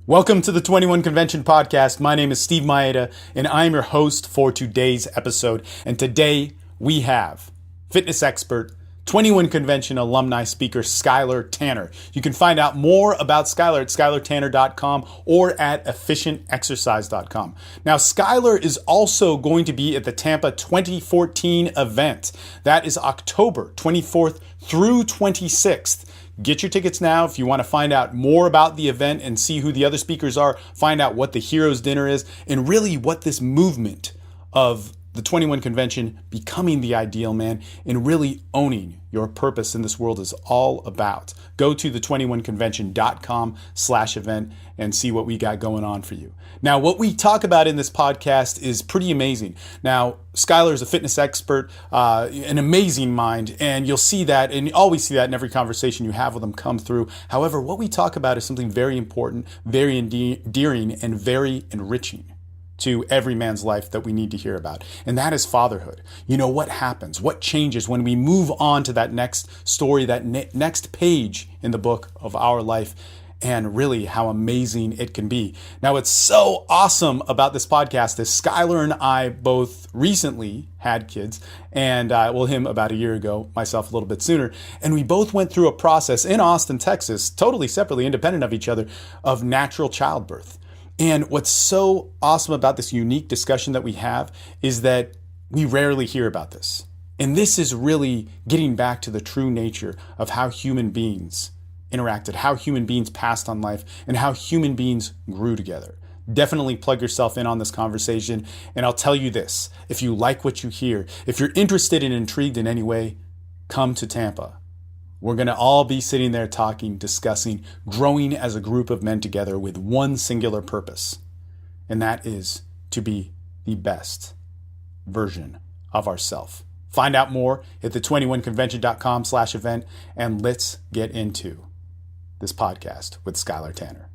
Welcome to the 21 Convention Podcast. My name is Steve Mayeda, and I'm your host for today's episode. And today we have fitness expert, 21 Convention alumni speaker, Skyler Tanner. You can find out more about Skyler at skylertanner.com or at efficientexercise.com. Now, Skyler is also going to be at the Tampa 2014 event. That is October 24th through 26th. Get your tickets now if you want to find out more about the event and see who the other speakers are, find out what the Heroes Dinner is, and really what this movement of the 21 Convention becoming the ideal man and really owning your purpose in this world is all about. Go to the21convention.com/event and see what we got going on for you. Now, what we talk about in this podcast is pretty amazing. Now, Skyler is a fitness expert, an amazing mind, and you'll see that, and you always see that in every conversation you have with him come through. However, what we talk about is something very important, very endearing, and very enriching to every man's life that we need to hear about. And that is fatherhood. You know, what happens, what changes when we move on to that next story, that next page in the book of our life, and really how amazing it can be. Now, what's so awesome about this podcast is Skyler and I both recently had kids, and him about a year ago, myself a little bit sooner. And we both went through a process in Austin, Texas, totally separately, independent of each other, of natural childbirth. And what's so awesome about this unique discussion that we have is that we rarely hear about this. And this is really getting back to the true nature of how human beings interacted, how human beings passed on life, and how human beings grew together. Definitely plug yourself in on this conversation. And I'll tell you this, if you like what you hear, if you're interested and intrigued in any way, come to Tampa. We're going to all be sitting there talking, discussing, growing as a group of men together with one singular purpose. And that is to be the best version of ourselves. Find out more at the21convention.com/event, and let's get into this podcast with Skyler Tanner.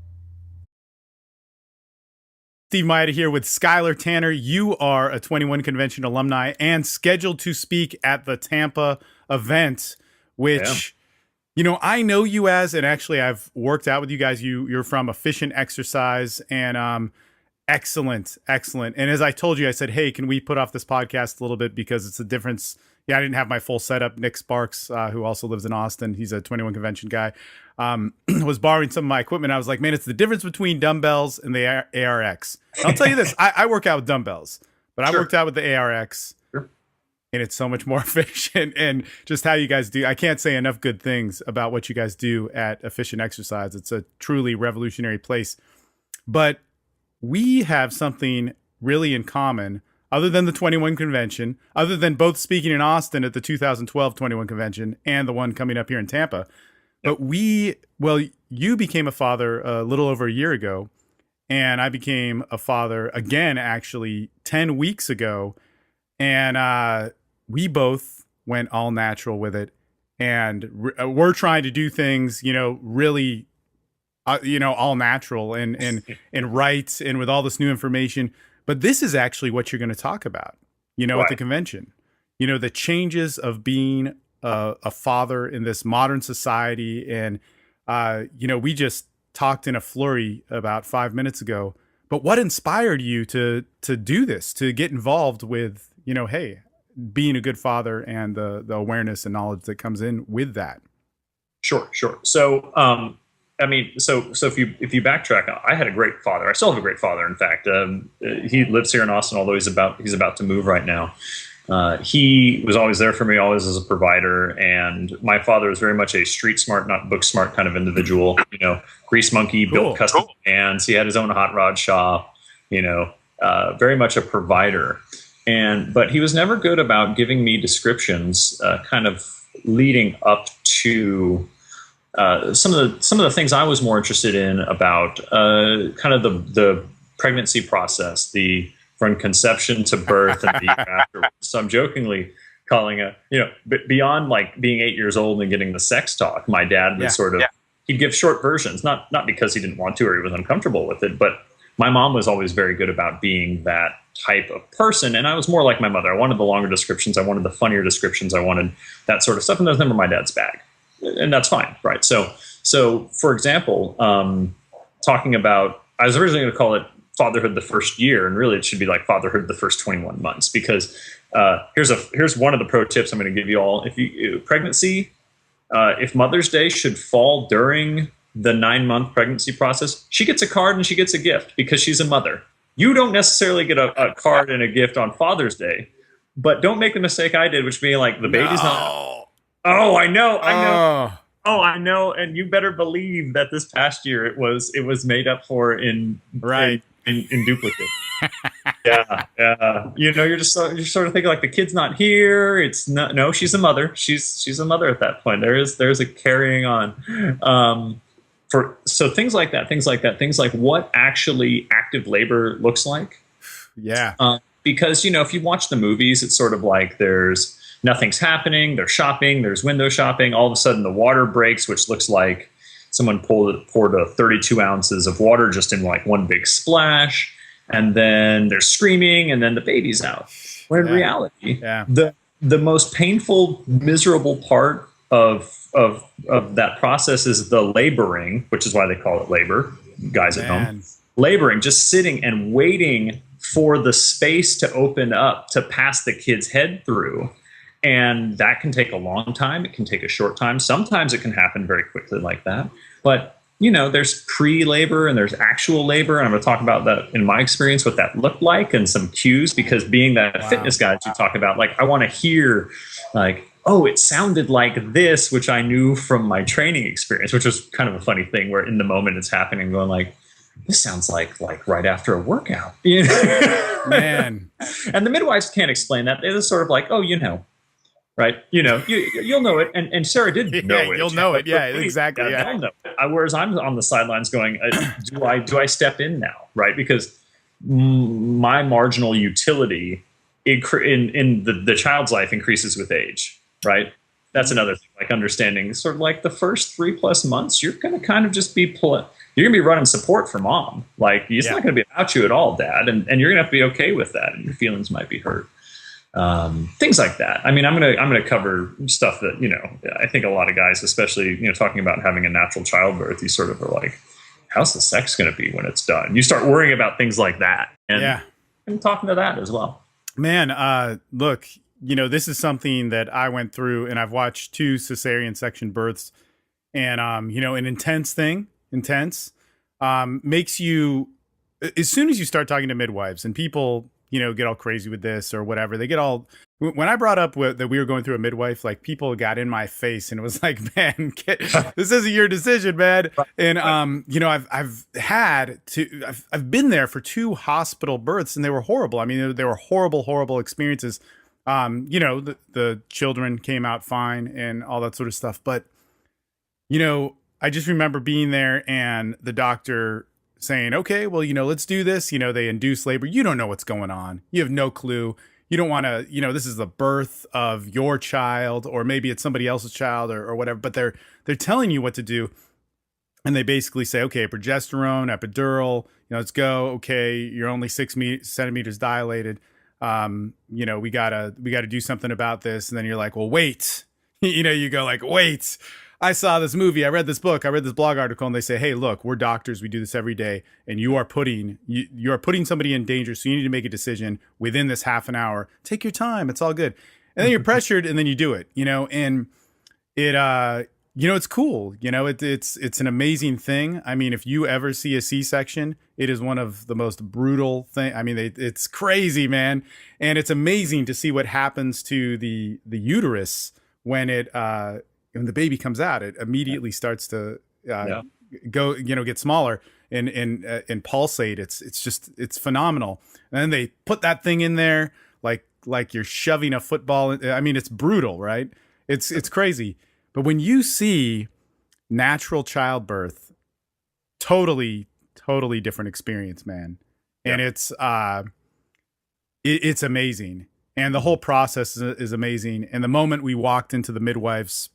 Steve Mayeda here with Skyler Tanner. You are a 21 Convention alumni and scheduled to speak at the Tampa event, which, you know, I know you as, and actually I've worked out with you guys. You're from Efficient Exercise, and excellent. And as I told you, I said, hey, can we put off this podcast a little bit because it's a difference. Yeah, I didn't have my full setup. Nick Sparks, who also lives in Austin, he's a 21 Convention guy, was borrowing some of my equipment. I was like, man, it's the difference between dumbbells and the ARX. I'll tell you this, I work out with dumbbells, but I worked out with the ARX. And it's so much more efficient, and just how you guys do. I can't say enough good things about what you guys do at Efficient Exercise. It's a truly revolutionary place. But we have something really in common, other than the 21 Convention, other than both speaking in Austin at the 2012 21 Convention and the one coming up here in Tampa. But you became a father a little over a year ago, and I became a father again, actually 10 weeks ago. And we both went all natural with it, and we're trying to do things, really, all natural and right, and with all this new information. But this is actually what you're going to talk about, at the convention, the changes of being a father in this modern society. And, we just talked in a flurry about 5 minutes ago, but what inspired you to do this, to get involved with, hey, being a good father and the awareness and knowledge that comes in with that? Sure. So, if you backtrack, I had a great father. I still have a great father. In fact, he lives here in Austin, although he's about to move right now. He was always there for me, always as a provider. And my father was very much a street smart, not book smart kind of individual. Grease monkey, built custom vans. He had his own hot rod shop. Very much a provider. But he was never good about giving me descriptions, kind of leading up to some of the things I was more interested in about kind of the pregnancy process, from conception to birth and the year afterwards. So I'm jokingly calling beyond like being 8 years old and getting the sex talk, my dad would he'd give short versions, not because he didn't want to or he was uncomfortable with it, but my mom was always very good about being that type of person. And I was more like my mother. I wanted the longer descriptions. I wanted the funnier descriptions. I wanted that sort of stuff. And that was never my dad's bag. And that's fine. Right. So for example, talking about, I was originally going to call it fatherhood the first year, and really it should be like fatherhood the first 21 months, because here's one of the pro tips I'm going to give you all. If you pregnancy, if Mother's Day should fall during the 9-month pregnancy process, she gets a card and she gets a gift because she's a mother. You don't necessarily get a card and a gift on Father's Day, but don't make the mistake I did, which being like the baby's not. Oh, I know. Oh, I know. And you better believe that this past year it was made up for in duplicate. Yeah. You know, you're sort of thinking like the kid's not here. It's not. No, she's a mother. She's a mother at that point. There's a carrying on. So things like that. Things like what actually active labor looks like. Yeah. Because, you know, if you watch the movies, it's sort of like there's nothing's happening. There's shopping. There's window shopping. All of a sudden the water breaks, which looks like someone poured 32 ounces of water just in like one big splash. And then they're screaming, and then the baby's out. When in reality, the most painful, miserable part of that process is the laboring, which is why they call it labor, guys at home. Laboring, just sitting and waiting for the space to open up to pass the kid's head through. And that can take a long time. It can take a short time. Sometimes it can happen very quickly like that. But, you know, there's pre-labor and there's actual labor. And I'm going to talk about that in my experience, what that looked like, and some cues, because being that fitness guy that you talk about, like, I want to hear like, oh, it sounded like this, which I knew from my training experience, which was kind of a funny thing where in the moment it's happening, going like, this sounds like right after a workout. You know? Man. And the midwives can't explain that. They're just sort of like, oh, you know, right? You know, you'll know it. And Sarah did know it. You'll know it. Yeah, exactly. Yeah. Know it. Whereas I'm on the sidelines going, do I step in now? Right? Because my marginal utility in the child's life increases with age, right? That's another thing, like understanding sort of like the first 3+ months, you're going to kind of just be you're going to be running support for mom. Like, it's not going to be about you at all, dad. And you're going to have to be okay with that. And your feelings might be hurt. Things like that. I mean, I'm going to cover stuff that, you know, I think a lot of guys, especially, you know, talking about having a natural childbirth, you sort of are like, how's the sex going to be when it's done? You start worrying about things like that. And I'm talking to that as well. Man, look, you know, this is something that I went through, and I've watched 2 cesarean section births, and, you know, an intense makes you, as soon as you start talking to midwives and people, you know, get all crazy with this or whatever, they get all, when I brought up that we were going through a midwife, like, people got in my face and it was like, man, this isn't your decision, man. And, you know, I've been there for 2 hospital births, and they were horrible. I mean, they were horrible experiences. You know, the children came out fine and all that sort of stuff. But, you know, I just remember being there and the doctor saying, okay, well, you know, let's do this. You know, they induce labor. You don't know what's going on. You have no clue. You don't want to, you know, this is the birth of your child, or maybe it's somebody else's child or whatever, but they're telling you what to do. And they basically say, okay, progesterone, epidural, you know, let's go. Okay, you're only 6 centimeters dilated. You know, we gotta do something about this. And then you're like, well, wait, you know, you go like, wait, I saw this movie, I read this book, I read this blog article, and they say, hey, look, we're doctors, we do this every day, and you are putting somebody in danger, so you need to make a decision within this half an hour. Take your time, it's all good. And then you're pressured, and then you do it, you know, and it, you know, it's cool, you know, it's an amazing thing. I mean, if you ever see a C-section, it is one of the most brutal thing. I mean, it's crazy, man, and it's amazing to see what happens to the uterus when when the baby comes out. It immediately starts to go, you know, get smaller and pulsate. It's phenomenal. And then they put that thing in there like you're shoving a football. I mean, it's brutal, right? It's crazy. But when you see natural childbirth, totally different experience, man. And it's amazing. And the whole process is amazing. And the moment we walked into the midwife's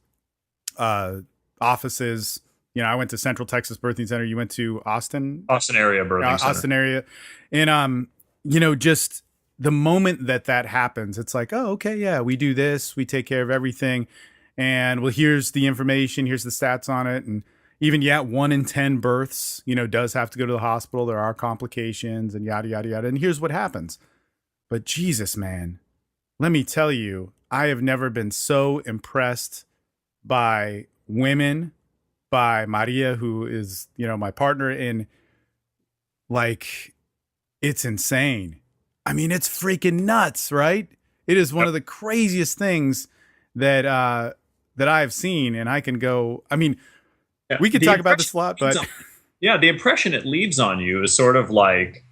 offices, you know, I went to Central Texas Birthing Center. You went to Austin area birthing center. Austin area. And, you know, just the moment that happens, it's like, oh, okay, yeah, we do this. We take care of everything. And well, here's the information. Here's the stats on it. And, even, yeah, 1 in 10 births, does have to go to the hospital. There are complications and yada, yada, yada. And here's what happens. But Jesus, man, let me tell you, I have never been so impressed by women, by Maria, who is, my partner, in like, it's insane. I mean, it's freaking nuts, right? It is one of the craziest things that I have seen, and I can go. I mean, we could talk about this a lot, but the impression it leaves on you is sort of like,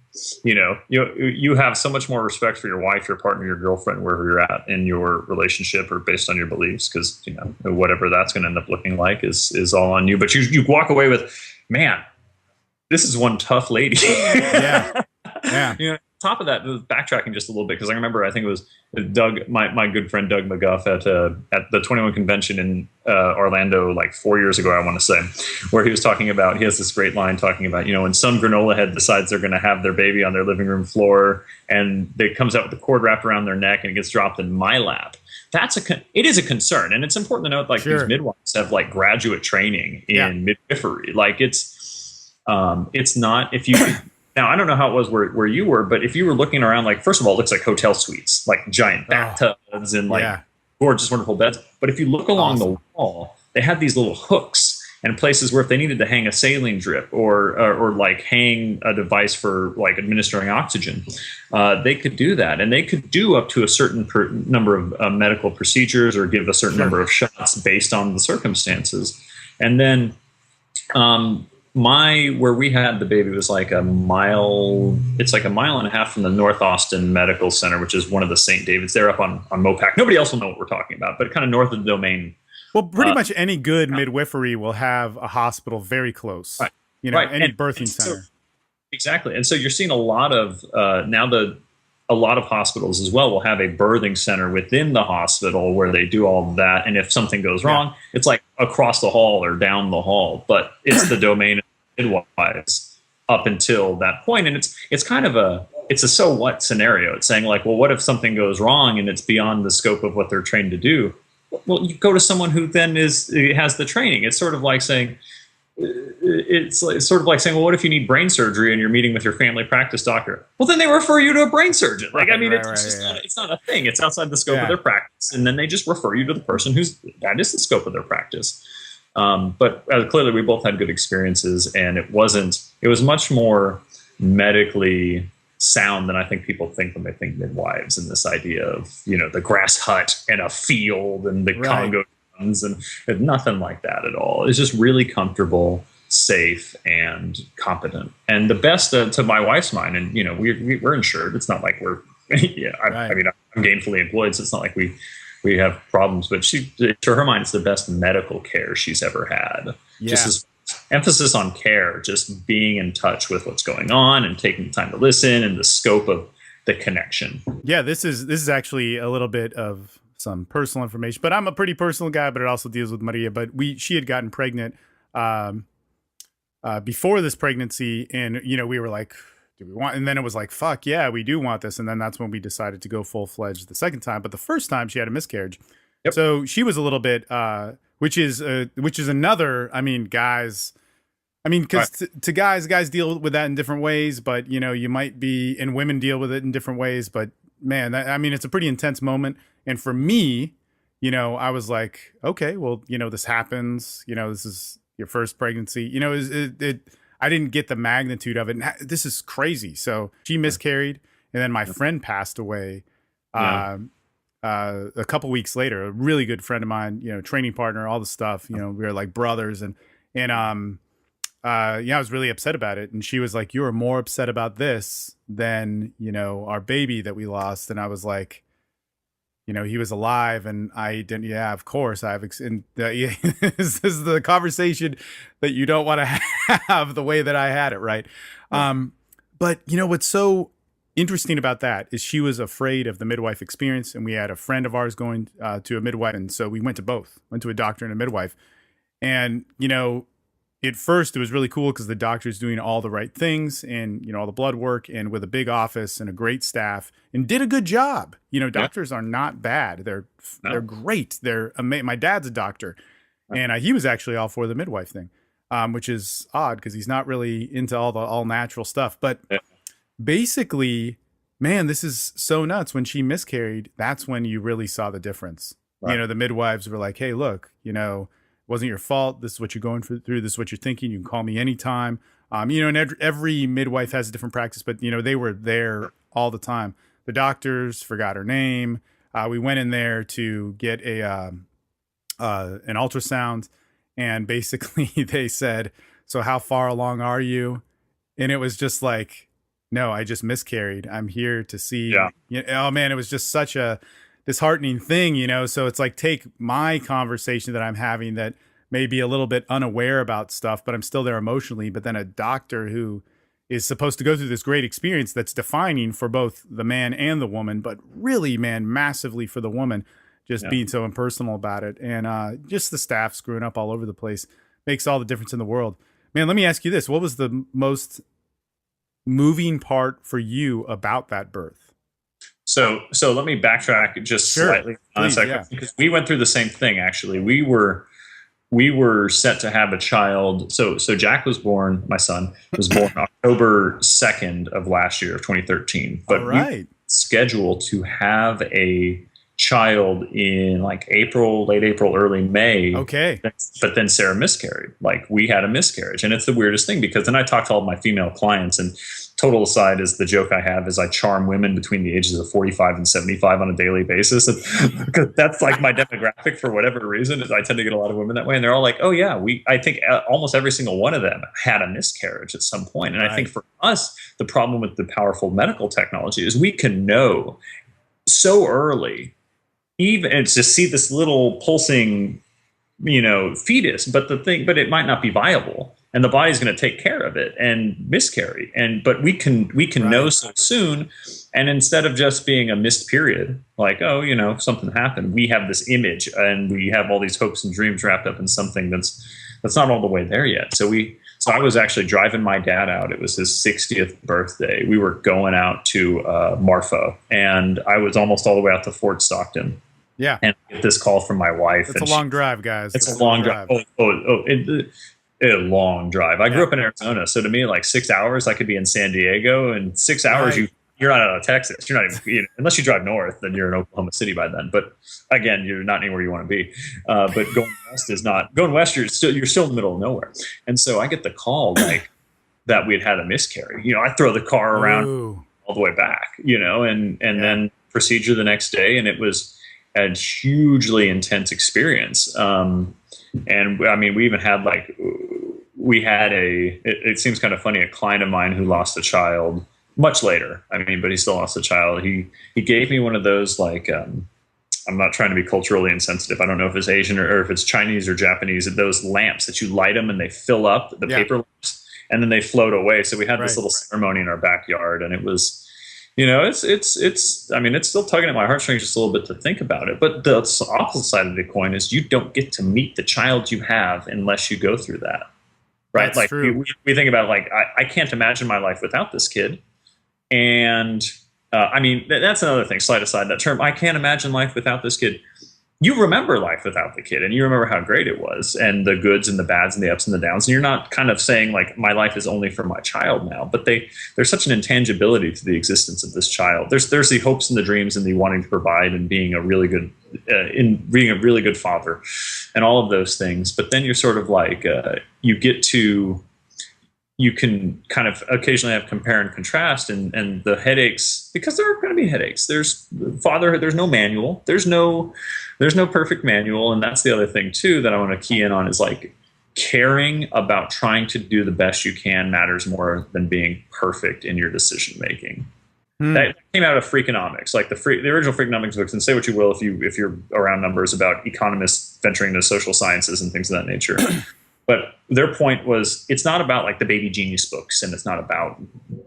you have so much more respect for your wife, your partner, your girlfriend, wherever you're at in your relationship or based on your beliefs, because whatever that's going to end up looking like is all on you. But you walk away with, man, this is one tough lady. Yeah. Top of that, backtracking just a little bit, because I remember, I think it was Doug, my good friend Doug McGuff at the 21 convention in Orlando, like 4 years ago, I want to say, where he was talking about, he has this great line talking about, when some granola head decides they're going to have their baby on their living room floor, and it comes out with the cord wrapped around their neck and it gets dropped in my lap. It is a concern, and it's important to note, like, these midwives have like graduate training in midwifery. Like, it's not, if you now, I don't know how it was where you were, but if you were looking around, like, first of all, it looks like hotel suites, like giant bathtubs and like gorgeous, wonderful beds. But if you look along the wall, they had these little hooks and places where if they needed to hang a saline drip or like hang a device for like administering oxygen, they could do that. And they could do up to a certain number of medical procedures or give a certain number of shots based on the circumstances. And then where we had the baby was like it's like a mile and a half from the North Austin Medical Center, which is one of the St. David's. They're up on Mopac. Nobody else will know what we're talking about, but kind of north of the Domain. Well, pretty much any good midwifery will have a hospital very close. Right. Any birthing center. Exactly. And so you're seeing a lot of a lot of hospitals as well will have a birthing center within the hospital where they do all of that. And if something goes wrong, it's like across the hall or down the hall, but it's the domain of midwives up until that point. And it's kind of it's a so what scenario. It's saying like, well, what if something goes wrong and it's beyond the scope of what they're trained to do? Well, you go to someone who then has the training. It's sort of like saying, well, what if you need brain surgery and you're meeting with your family practice doctor? Well, then they refer you to a brain surgeon. Like, I mean, it's not a thing. It's outside the scope of their practice. And then they just refer you to the person that is the scope of their practice. But clearly we both had good experiences, and it was much more medically sound than I think people think when they think midwives, and this idea of, the grass hut and a field and the Congo and nothing like that at all. It's just really comfortable, safe, and competent. And the best to my wife's mind, and we're insured. It's not like we're I mean, I'm gainfully employed, so it's not like we have problems. But to her mind, it's the best medical care she's ever had. Just as emphasis on care, just being in touch with what's going on and taking the time to listen, and the scope of the connection. Yeah, this is actually a little bit of some personal information, but I'm a pretty personal guy, but it also deals with Maria. But she had gotten pregnant before this pregnancy, and we were like, do we want? And then it was like, fuck yeah, we do want this. And then that's when we decided to go full-fledged the second time. But the first time she had a miscarriage. Yep. So she was a little bit which is another, I mean, guys, because to guys deal with that in different ways, but you might be, and women deal with it in different ways, but man, it's a pretty intense moment. And for me, I was like, okay, well, this happens, this is your first pregnancy, I didn't get the magnitude of it. And this is crazy. So she miscarried, and then my friend passed away a couple weeks later. A really good friend of mine, training partner, all the stuff. We were like brothers, and I was really upset about it. And she was like, "You are more upset about this than our baby that we lost." And I was like, he was alive, and I didn't. Yeah, of course, this is the conversation that you don't want to have the way that I had it, right? But what's so interesting about that is she was afraid of the midwife experience, and we had a friend of ours going to a midwife, and so we went to both, went to a doctor and a midwife, and at first it was really cool because the doctor's doing all the right things and all the blood work, and with a big office and a great staff, and did a good job. Doctors are not bad. They're great. They're amazing. My dad's a doctor, and he was actually all for the midwife thing. which is odd because he's not really into all the all natural stuff. But Yeah. basically, man, this is so nuts. When she miscarried, that's when you really saw the difference. Right. The midwives were like, hey, look, it wasn't your fault. This is what you're going through. This is what you're thinking. You can call me anytime. And every midwife has a different practice, but they were there all the time. The doctors forgot her name. We went in there to get an ultrasound, and basically they said, so how far along are you? And it was just like, no, I just miscarried. I'm here to see. Yeah. Oh man, it was just such a disheartening thing, So it's like, take my conversation that I'm having that may be a little bit unaware about stuff, but I'm still there emotionally. But then a doctor who is supposed to go through this great experience that's defining for both the man and the woman, but really, man, massively for the woman, just being so impersonal about it. And just the staff screwing up all over the place makes all the difference in the world. Man, let me ask you this. What was the most moving part for you about that birth? So let me backtrack just slightly on a second, because we went through the same thing. Actually, we were set to have a child. So Jack was born. My son was born October 2nd of last year, of 2013. But we were scheduled to have a child in like late April, early May. Okay. But then Sarah miscarried. Like, we had a miscarriage, and it's the weirdest thing, because then I talked to all my female clients, and total aside is the joke I have is I charm women between the ages of 45 and 75 on a daily basis. Because that's like my demographic for whatever reason. I tend to get a lot of women that way. And they're all like, oh yeah, I think almost every single one of them had a miscarriage at some point. And I think for us, the problem with the powerful medical technology is we can know so early, even, and just see this little pulsing, fetus, but it might not be viable, and the body's going to take care of it and miscarry. But we can know so soon. And instead of just being a missed period, like, oh, something happened, we have this image, and we have all these hopes and dreams wrapped up in something that's not all the way there yet. So I was actually driving my dad out. It was his 60th birthday. We were going out to Marfa, and I was almost all the way out to Fort Stockton. Yeah. And I get this call from my wife. It's a long drive, guys. It's a long drive. A long drive. I grew up in Arizona, so to me, like 6 hours, I could be in San Diego, and 6 hours, you're not out of Texas. You're not even, unless you drive north, then you're in Oklahoma City by then. But again, you're not anywhere you want to be. But going west is not going west. You're still in the middle of nowhere. And so I get the call like that we had a miscarriage. I throw the car around all the way back. And then procedure the next day, and it was a hugely intense experience. And I mean, we even had it seems kind of funny, a client of mine who lost a child much later. I mean, but he still lost a child. He gave me one of those, like, I'm not trying to be culturally insensitive. I don't know if it's Asian or if it's Chinese or Japanese, those lamps that you light them and they fill up, the paper lamps, and then they float away. So we had this little ceremony in our backyard, and it was, it's I mean, it's still tugging at my heartstrings just a little bit to think about it. But the opposite side of the coin is you don't get to meet the child you have unless you go through that. Right? That's like true. We think about it, like, I can't imagine my life without this kid. And I mean, that's another thing, slide aside that term. I can't imagine life without this kid. You remember life without the kid, and you remember how great it was, and the goods and the bads and the ups and the downs. And you're not kind of saying like, my life is only for my child now, but there's such an intangibility to the existence of this child. There's the hopes and the dreams and the wanting to provide and being a really good father and all of those things. But then you're sort of like, you can kind of occasionally have compare and contrast, and the headaches, because there are going to be headaches. There's fatherhood. There's no manual. There's no perfect manual. And that's the other thing too, that I want to key in on, is like, caring about trying to do the best you can matters more than being perfect in your decision making. That came out of Freakonomics, like the original Freakonomics books. And say what you will if you're around numbers about economists venturing into social sciences and things of that nature. But their point was, it's not about like the baby genius books, and it's not about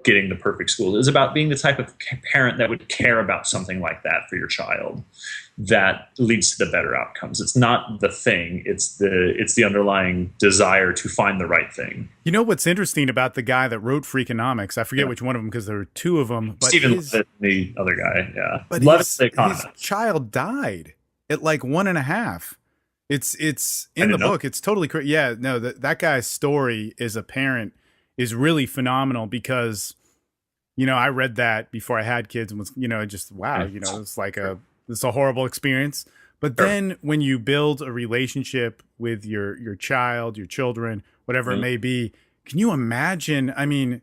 getting the perfect school. It's about being the type of parent that would care about something like that for your child, that leads to the better outcomes. It's not the thing. It's the underlying desire to find the right thing. You know what's interesting about the guy that wrote Freakonomics? I forget which one of them, because there were two of them. But Stephen Levitt, the other guy, yeah. But his child died at like 1.5. It's I in the didn't know. book. It's totally crazy. Yeah, no, that guy's story as a parent is really phenomenal because, I read that before I had kids and was, just wow, Mm. it's like Sure. it's a horrible experience. But Sure. then when you build a relationship with your child, your children, whatever it Mhm. may be, can you imagine? I mean,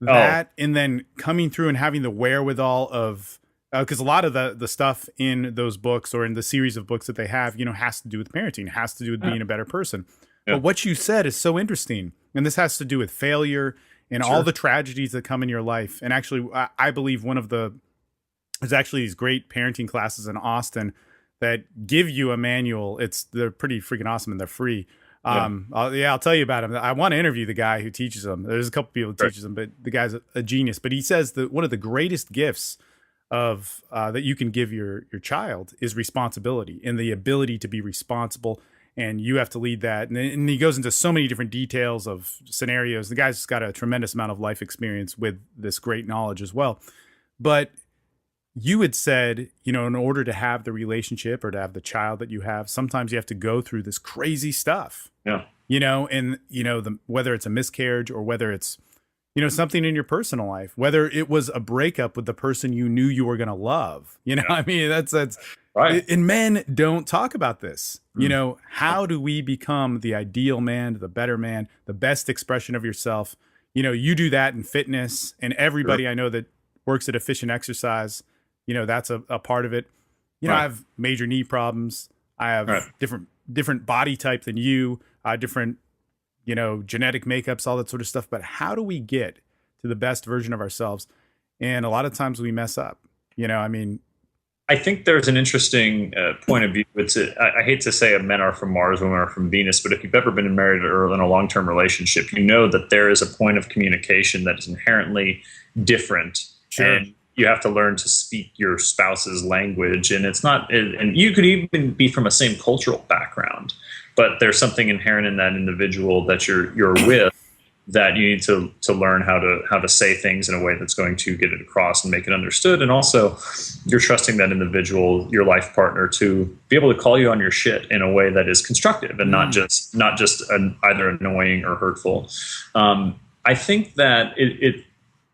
Oh, that and then coming through and having the wherewithal of because a lot of the stuff in those books or in the series of books that they have, has to do with parenting, has to do with yeah. being a better person. But Yeah. what you said is so interesting, and this has to do with failure and all Sure. the tragedies that come in your life. And actually, I believe one of there's actually these great parenting classes in Austin that give you a manual. They're pretty freaking awesome and they're free. Yeah. I'll tell you about him. I want to interview the guy who teaches them. There's a couple people who Right. teaches them, but the guy's a genius. But he says that one of the greatest gifts of that you can give your child is responsibility and the ability to be responsible. And you have to lead that. And he goes into so many different details of scenarios. The guy's got a tremendous amount of life experience with this great knowledge as well. But you had said, in order to have the relationship or to have the child that you have, sometimes you have to go through this crazy stuff, Yeah. and, whether it's a miscarriage or whether it's, something in your personal life, whether it was a breakup with the person you knew you were going to love, Yeah. I mean, that's, Right. and men don't talk about this. Mm. How do we become the ideal man, the better man, the best expression of yourself? You do that in fitness, and Sure. everybody I know that works at Efficient Exercise, that's a part of it. I Right. have major knee problems. I have Right. different body type than you, different, genetic makeups, all that sort of stuff. But how do we get to the best version of ourselves? And a lot of times we mess up, I mean, I think there's an interesting point of view. I hate to say men are from Mars, women are from Venus, but if you've ever been married or in a long-term relationship, you know that there is a point of communication that is inherently different. Sure. And you have to learn to speak your spouse's language. And it's not, and you could even be from a same cultural background, but there's something inherent in that individual that you're with that you need to learn how to say things in a way that's going to get it across and make it understood. And also you're trusting that individual, your life partner, to be able to call you on your shit in a way that is constructive and not just either annoying or hurtful. I think that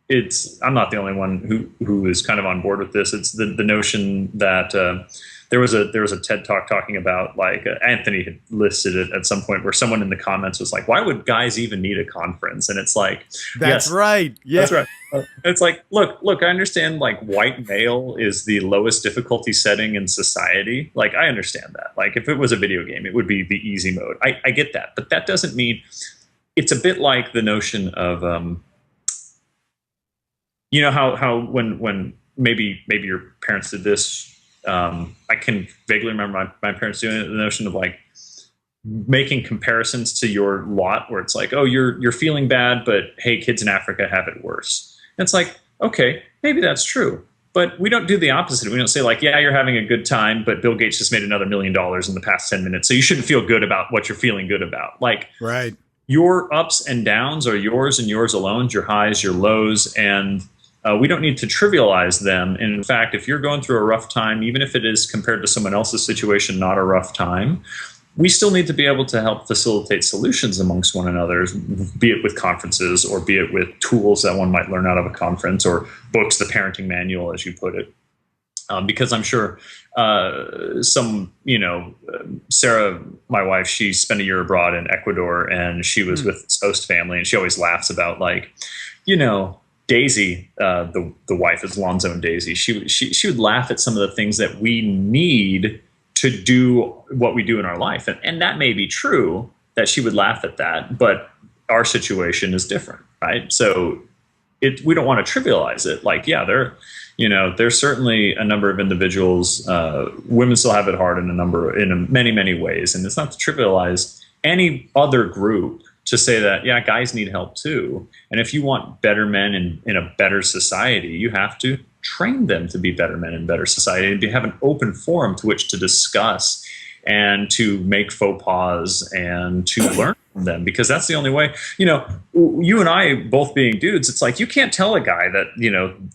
it's I'm not the only one who is kind of on board with this. It's the notion that there was a TED talk talking about, like, Anthony had listed it at some point, where someone in the comments was like, "Why would guys even need a conference?" And it's like, that's yes, right. Yeah. that's right. It's like, look, I understand, like, white male is the lowest difficulty setting in society. Like, I understand that. Like, if it was a video game, it would be the easy mode. I get that, but that doesn't mean. It's a bit like the notion of how when maybe your parents did this. I can vaguely remember my parents doing it. The notion of, like, making comparisons to your lot, where it's like, oh, you're feeling bad, but hey, kids in Africa have it worse. And it's like, okay, maybe that's true, but we don't do the opposite. We don't say, like, yeah, you're having a good time, but Bill Gates just made another $1 million in the past 10 minutes, so you shouldn't feel good about what you're feeling good about. Like, Right. your ups and downs are yours and yours alone, your highs, your lows, and we don't need to trivialize them. And in fact, if you're going through a rough time, even if it is compared to someone else's situation not a rough time, we still need to be able to help facilitate solutions amongst one another, be it with conferences or be it with tools that one might learn out of a conference, or books, the parenting manual, as you put it. Because I'm sure Sarah, my wife, she spent a year abroad in Ecuador, and she was with this host family, and she always laughs about, like, Daisy, the wife is Lonzo and Daisy. She would laugh at some of the things that we need to do what we do in our life, and that may be true that she would laugh at that, but our situation is different, right? So we don't want to trivialize it. Like, yeah, there's certainly a number of individuals. Women still have it hard in many ways, and it's not to trivialize any other group. To say that, yeah, guys need help too. And if you want better men in a better society, you have to train them to be better men in better society, and to have an open forum to which to discuss and to make faux pas and to learn from them, because that's the only way. You and I both being dudes, it's like you can't tell a guy that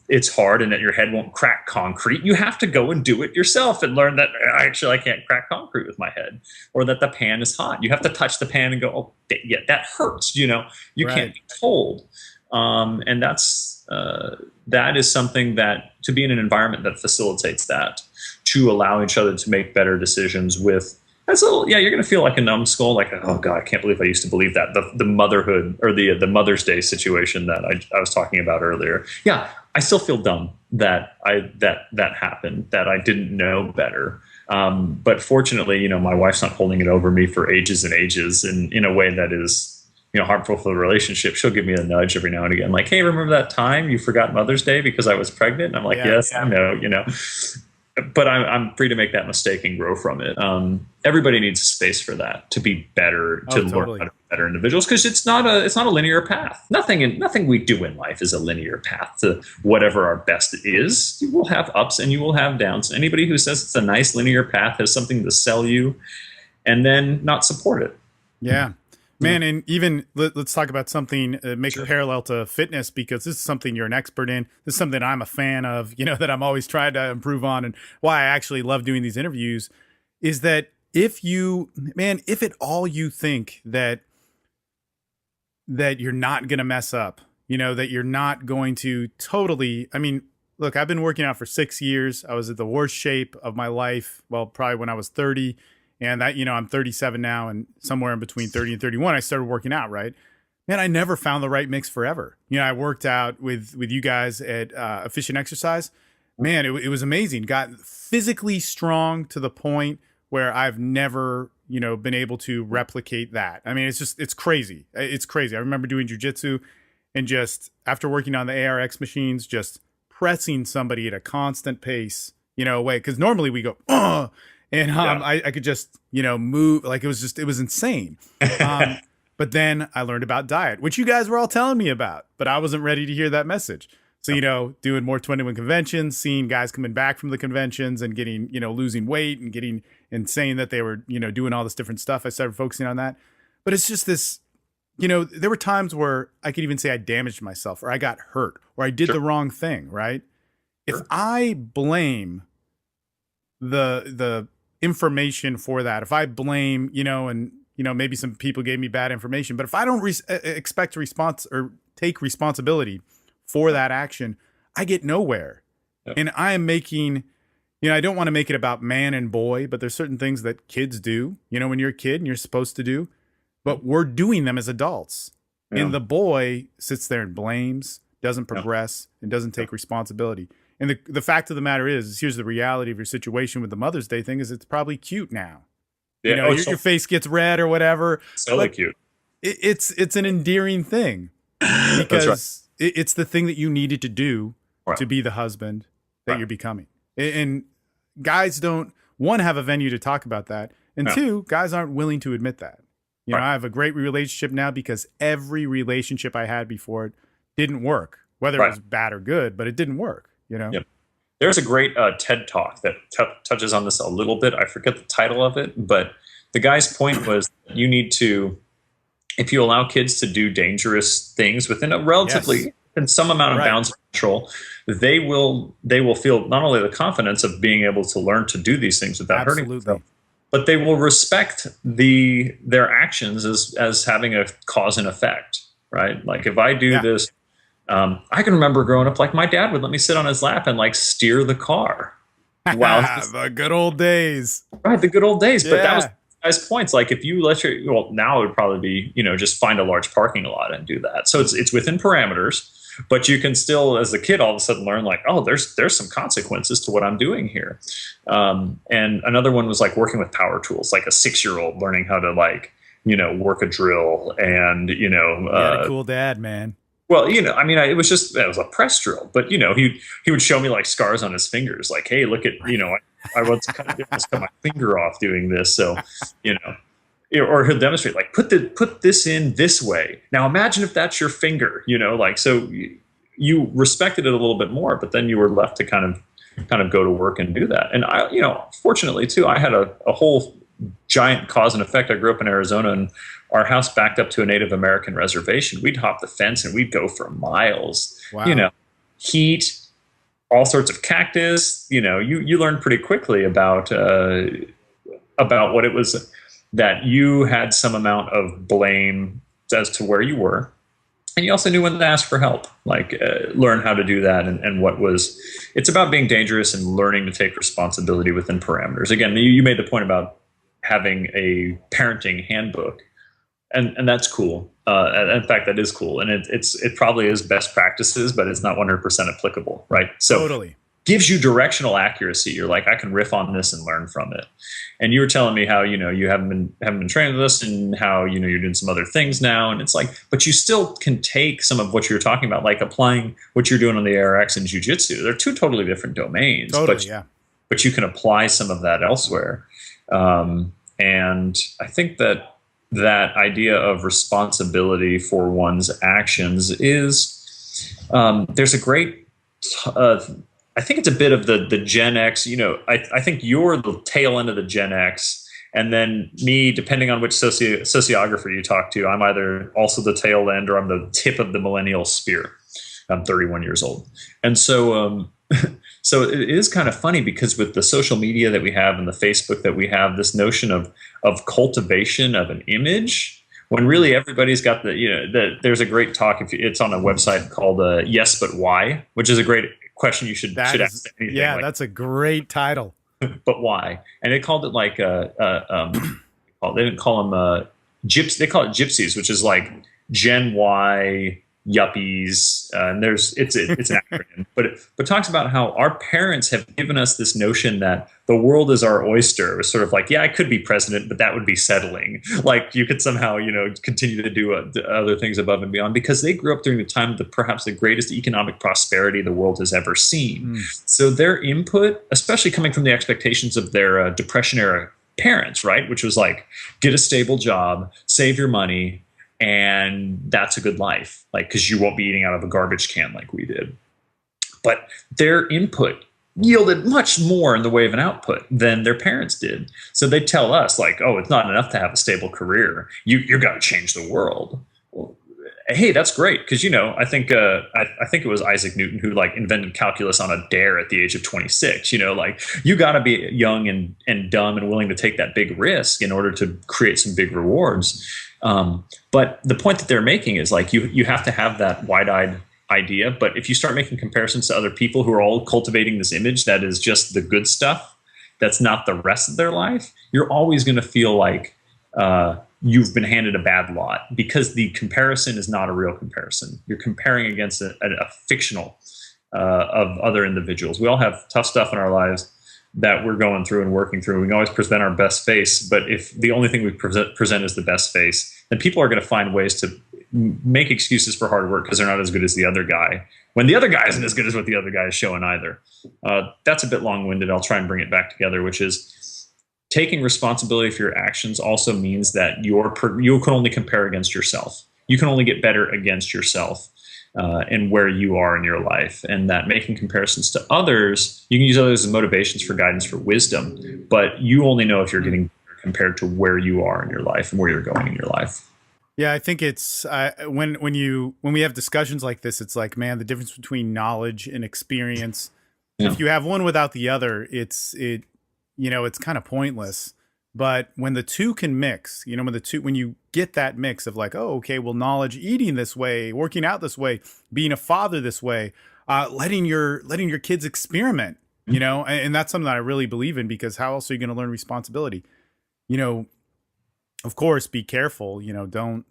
it's hard and that your head won't crack concrete. You have to go and do it yourself and learn that I can't crack concrete with my head, or that the pan is hot. You have to touch the pan and go, oh yeah, that hurts. You Right. can't be told. And that is something that, to be in an environment that facilitates that, to allow each other to make better decisions with, you're going to feel like a numbskull, like, oh God, I can't believe I used to believe that. The motherhood, or the Mother's Day situation that I was talking about earlier. Yeah, I still feel dumb that that happened, that I didn't know better. But fortunately, my wife's not holding it over me for ages and ages, and in a way that is harmful for the relationship. She'll give me a nudge every now and again, like, hey, remember that time you forgot Mother's Day because I was pregnant? And I'm like, yes, I know, but I'm free to make that mistake and grow from it. Everybody needs a space for that, to be better, to learn how to be better individuals, because it's not a linear path. Nothing we do in life is a linear path to whatever our best is. You will have ups and you will have downs. Anybody who says it's a nice linear path has something to sell you, and then not support it. Yeah. Man, and even let's talk about something, make a parallel to fitness, because this is something you're an expert in. This is something I'm a fan of, that I'm always trying to improve on, and why I actually love doing these interviews is that if at all you think that you're not going to mess up, that you're not going to totally, look, I've been working out for 6 years. I was at the worst shape of my life. Well, probably when I was 30. And that, I'm 37 now, and somewhere in between 30 and 31, I started working out, right? Man, I never found the right mix forever. I worked out with you guys at Efficient Exercise. Man, it was amazing. Got physically strong to the point where I've never, been able to replicate that. It's crazy. It's crazy. I remember doing jujitsu and just after working on the ARX machines, just pressing somebody at a constant pace, away. Because normally we go, oh. And I could just, move, like it was insane. But then I learned about diet, which you guys were all telling me about, but I wasn't ready to hear that message. So, doing more 21 conventions, seeing guys coming back from the conventions and getting, losing weight and saying that they were, doing all this different stuff. I started focusing on that. But it's just this, there were times where I could even say I damaged myself, or I got hurt, or I did the wrong thing, right? If I blame the information for that, if I blame, and maybe some people gave me bad information, but if I don't expect a response or take responsibility for that action, I get nowhere. And I am making, I don't want to make it about man and boy, but there's certain things that kids do, when you're a kid and you're supposed to do, but we're doing them as adults. And the boy sits there and blames, doesn't progress, and doesn't take responsibility. And the fact of the matter is, here's the reality of your situation with the Mother's Day thing, is it's probably cute now. Yeah, your face gets red or whatever. So cute. It's an endearing thing because it's the thing that you needed to do to be the husband that you're becoming. And guys don't, one, have a venue to talk about that. And two, guys aren't willing to admit that. I have a great relationship now because every relationship I had before it didn't work, whether it was bad or good, but it didn't work. Yep. There's a great TED Talk that touches on this a little bit. I forget the title of it, but the guy's point was you need to, if you allow kids to do dangerous things within a relatively in some amount of bounds of control, they will feel not only the confidence of being able to learn to do these things without hurting themselves, but they will respect their actions as having a cause and effect, right? Like if I do this. I can remember growing up, like my dad would let me sit on his lap and like steer the car. Wow, the good old days. Right, the good old days. But that was guy's points. Like if you now it would probably be, just find a large parking lot and do that. So it's within parameters, but you can still, as a kid, all of a sudden learn like, oh, there's some consequences to what I'm doing here. And another one was like working with power tools, like a 6-year-old learning how to work a drill and, a cool dad, man. Well, it was a press drill, but he would show me like scars on his fingers, like, hey, look at, I once cut my finger off doing this, so, or he'll demonstrate like put this in this way. Now imagine if that's your finger, so you respected it a little bit more, but then you were left to kind of go to work and do that. And I, fortunately too, I had a whole giant cause and effect. I grew up in Arizona, and our house backed up to a Native American reservation. We'd hop the fence and we'd go for miles. Wow. You know, heat, all sorts of cactus. You know, you learn pretty quickly about what it was that you had some amount of blame as to where you were. And you also knew when to ask for help, like learn how to do that and what was. It's about being dangerous and learning to take responsibility within parameters. Again, you made the point about having a parenting handbook, and that's cool. In fact, that is cool, and it probably is best practices, but it's not 100% applicable, right? So totally. Gives you directional accuracy. You're like, I can riff on this and learn from it. And you were telling me how, you know, you haven't been trained with this, and how, you know, you're doing some other things now. And it's like, but you still can take some of what you're talking about, like applying what you're doing on the ARX and jiu-jitsu. They're two totally different domains. Totally, but you can apply some of that elsewhere. And I think that idea of responsibility for one's actions is, there's a great, I think it's a bit of the Gen X, you know, I think you're the tail end of the Gen X, and then me, depending on which sociographer you talk to, I'm either also the tail end or I'm the tip of the millennial spear. I'm 31 years old. And so, so it is kind of funny, because with the social media that we have and the Facebook that we have, this notion of cultivation of an image, when really everybody's got there's a great talk, it's on a website called Yes, But Why, which is a great question you should ask anything. Yeah, like, that's a great title. But why? And they called it like they didn't call them gyps. They call it gypsies, which is like Gen Y yuppies. And it's an acronym, but it talks about how our parents have given us this notion that the world is our oyster. It was sort of like, yeah, I could be president, but that would be settling. Like you could somehow, you know, continue to do other things above and beyond, because they grew up during the time of perhaps the greatest economic prosperity the world has ever seen. So their input, especially coming from the expectations of their Depression era parents, right, which was like, get a stable job, save your money, and that's a good life, like, because you won't be eating out of a garbage can like we did. But their input yielded much more in the way of an output than their parents did. So they tell us, like, oh, it's not enough to have a stable career. You're got to change the world. Well, hey, that's great, because, you know, I think it was Isaac Newton who like invented calculus on a dare at the age of 26. You know, like, you got to be young and dumb and willing to take that big risk in order to create some big rewards. But the point that they're making is like, you have to have that wide-eyed idea. But if you start making comparisons to other people who are all cultivating this image that is just the good stuff, that's not the rest of their life, you're always going to feel like you've been handed a bad lot, because the comparison is not a real comparison. You're comparing against a fictional of other individuals. We all have tough stuff in our lives that we're going through and working through. We can always present our best face, but if the only thing we present is the best face, then people are going to find ways to make excuses for hard work because they're not as good as the other guy, when the other guy isn't as good as what the other guy is showing either. That's a bit long-winded. I'll try and bring it back together, which is taking responsibility for your actions also means that you can only compare against yourself. You can only get better against yourself. And where you are in your life, and that making comparisons to others, you can use others as motivations for guidance, for wisdom, but you only know if you're getting better compared to where you are in your life and where you're going in your life. Yeah, I think it's when we have discussions like this, it's like, man, the difference between knowledge and experience. Yeah. If you have one without the other, it's kind of pointless. But when the two can mix, you know, when you get that mix of like, oh, okay, well, knowledge, eating this way, working out this way, being a father this way, letting your kids experiment, you know, and that's something that I really believe in, because how else are you going to learn responsibility? You know, of course, be careful, you know, don't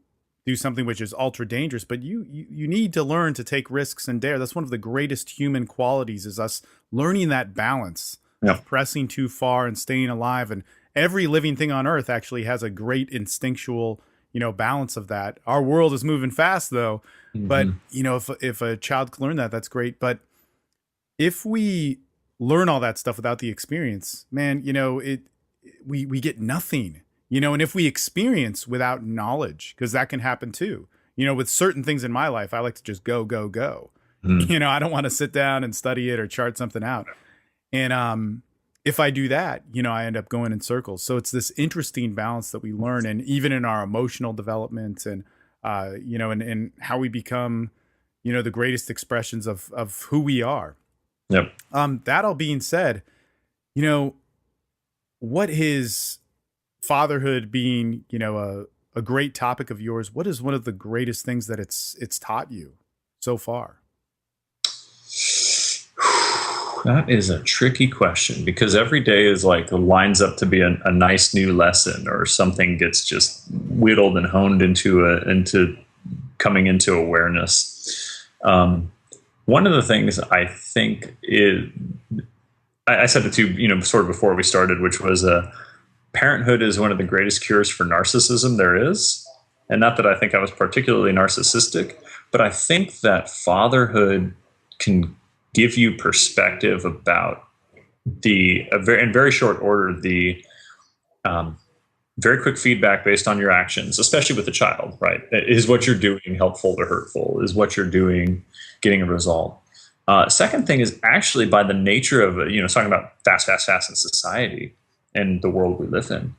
do something which is ultra dangerous, but you need to learn to take risks and dare. That's one of the greatest human qualities, is us learning that balance of pressing too far and staying alive. And every living thing on earth actually has a great instinctual, you know, balance of that. Our world is moving fast though, but you know, if a child can learn that, that's great. But if we learn all that stuff without the experience, man, you know, we get nothing, you know. And if we experience without knowledge, because that can happen too, you know, with certain things in my life, I like to just go. You know, I don't want to sit down and study it or chart something out. And, if I do that, I end up going in circles. So it's this interesting balance that we learn, and even in our emotional development and, and how we become, the greatest expressions of who we are. Yep. That all being said, what is fatherhood being, a great topic of yours? What is one of the greatest things that it's taught you so far? That is a tricky question, because every day is like lines up to be a nice new lesson, or something gets just whittled and honed into coming into awareness. One of the things I think is, I said it to sort of before we started, which was parenthood is one of the greatest cures for narcissism there is. And not that I think I was particularly narcissistic, but I think that fatherhood can give you perspective about in very short order, the very quick feedback based on your actions, especially with the child, right? Is what you're doing helpful or hurtful? Is what you're doing getting a result? Second thing is, actually, by the nature of, talking about fast in society and the world we live in,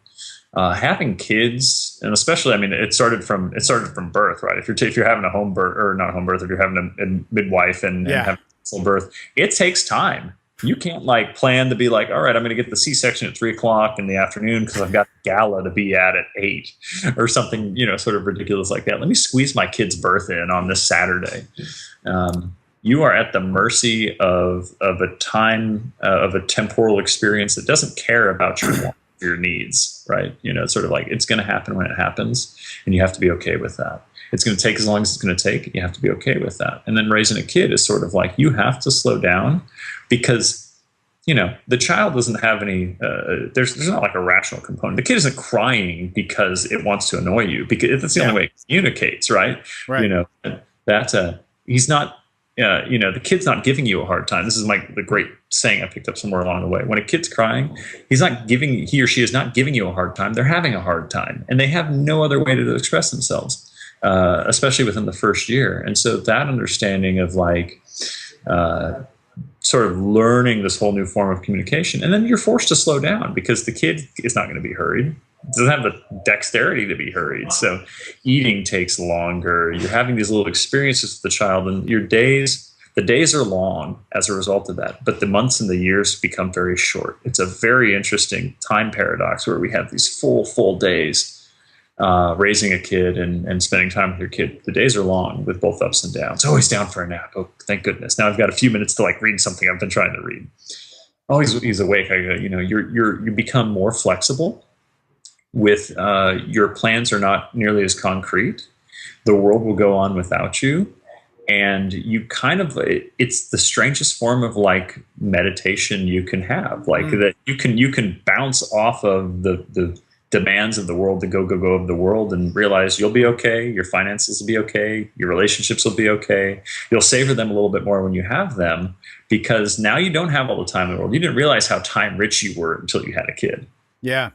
having kids, and especially, it started from birth, right? If you're having a home birth, or not a home birth, if you're having a midwife and having a birth, it takes time. You can't plan to be like, all right, I'm going to get the C-section at 3:00 in the afternoon because I've got gala to be at 8 or something, sort of ridiculous like that. Let me squeeze my kid's birth in on this Saturday. You are at the mercy of a time, of a temporal experience that doesn't care about your needs, right? It's sort of like, it's going to happen when it happens, and you have to be okay with that. It's going to take as long as it's going to take. You have to be okay with that. And then raising a kid is sort of like, you have to slow down, because the child doesn't have any, there's not like a rational component. The kid isn't crying because it wants to annoy you, because that's the only way it communicates, right? He's not, the kid's not giving you a hard time. This is the great saying I picked up somewhere along the way. When a kid's crying, he or she is not giving you a hard time. They're having a hard time, and they have no other way to express themselves, especially within the first year. And so that understanding of sort of learning this whole new form of communication, and then you're forced to slow down, because the kid is not going to be hurried. Doesn't have the dexterity to be hurried. So eating takes longer. You're having these little experiences with the child, and the days are long as a result of that, but the months and the years become very short. It's a very interesting time paradox where we have these full days raising a kid and spending time with your kid. The days are long with both ups and downs. Always down for a nap. Oh, thank goodness. Now I've got a few minutes to read something I've been trying to read. Always he's awake. You become more flexible with your plans are not nearly as concrete. The world will go on without you. And you it's the strangest form of meditation you can have, that you can bounce off of the demands of the world, the go of the world, and realize you'll be okay. Your finances will be okay. Your relationships will be okay. You'll savor them a little bit more when you have them, because now you don't have all the time in the world. You didn't realize how time rich you were until you had a kid. Yeah.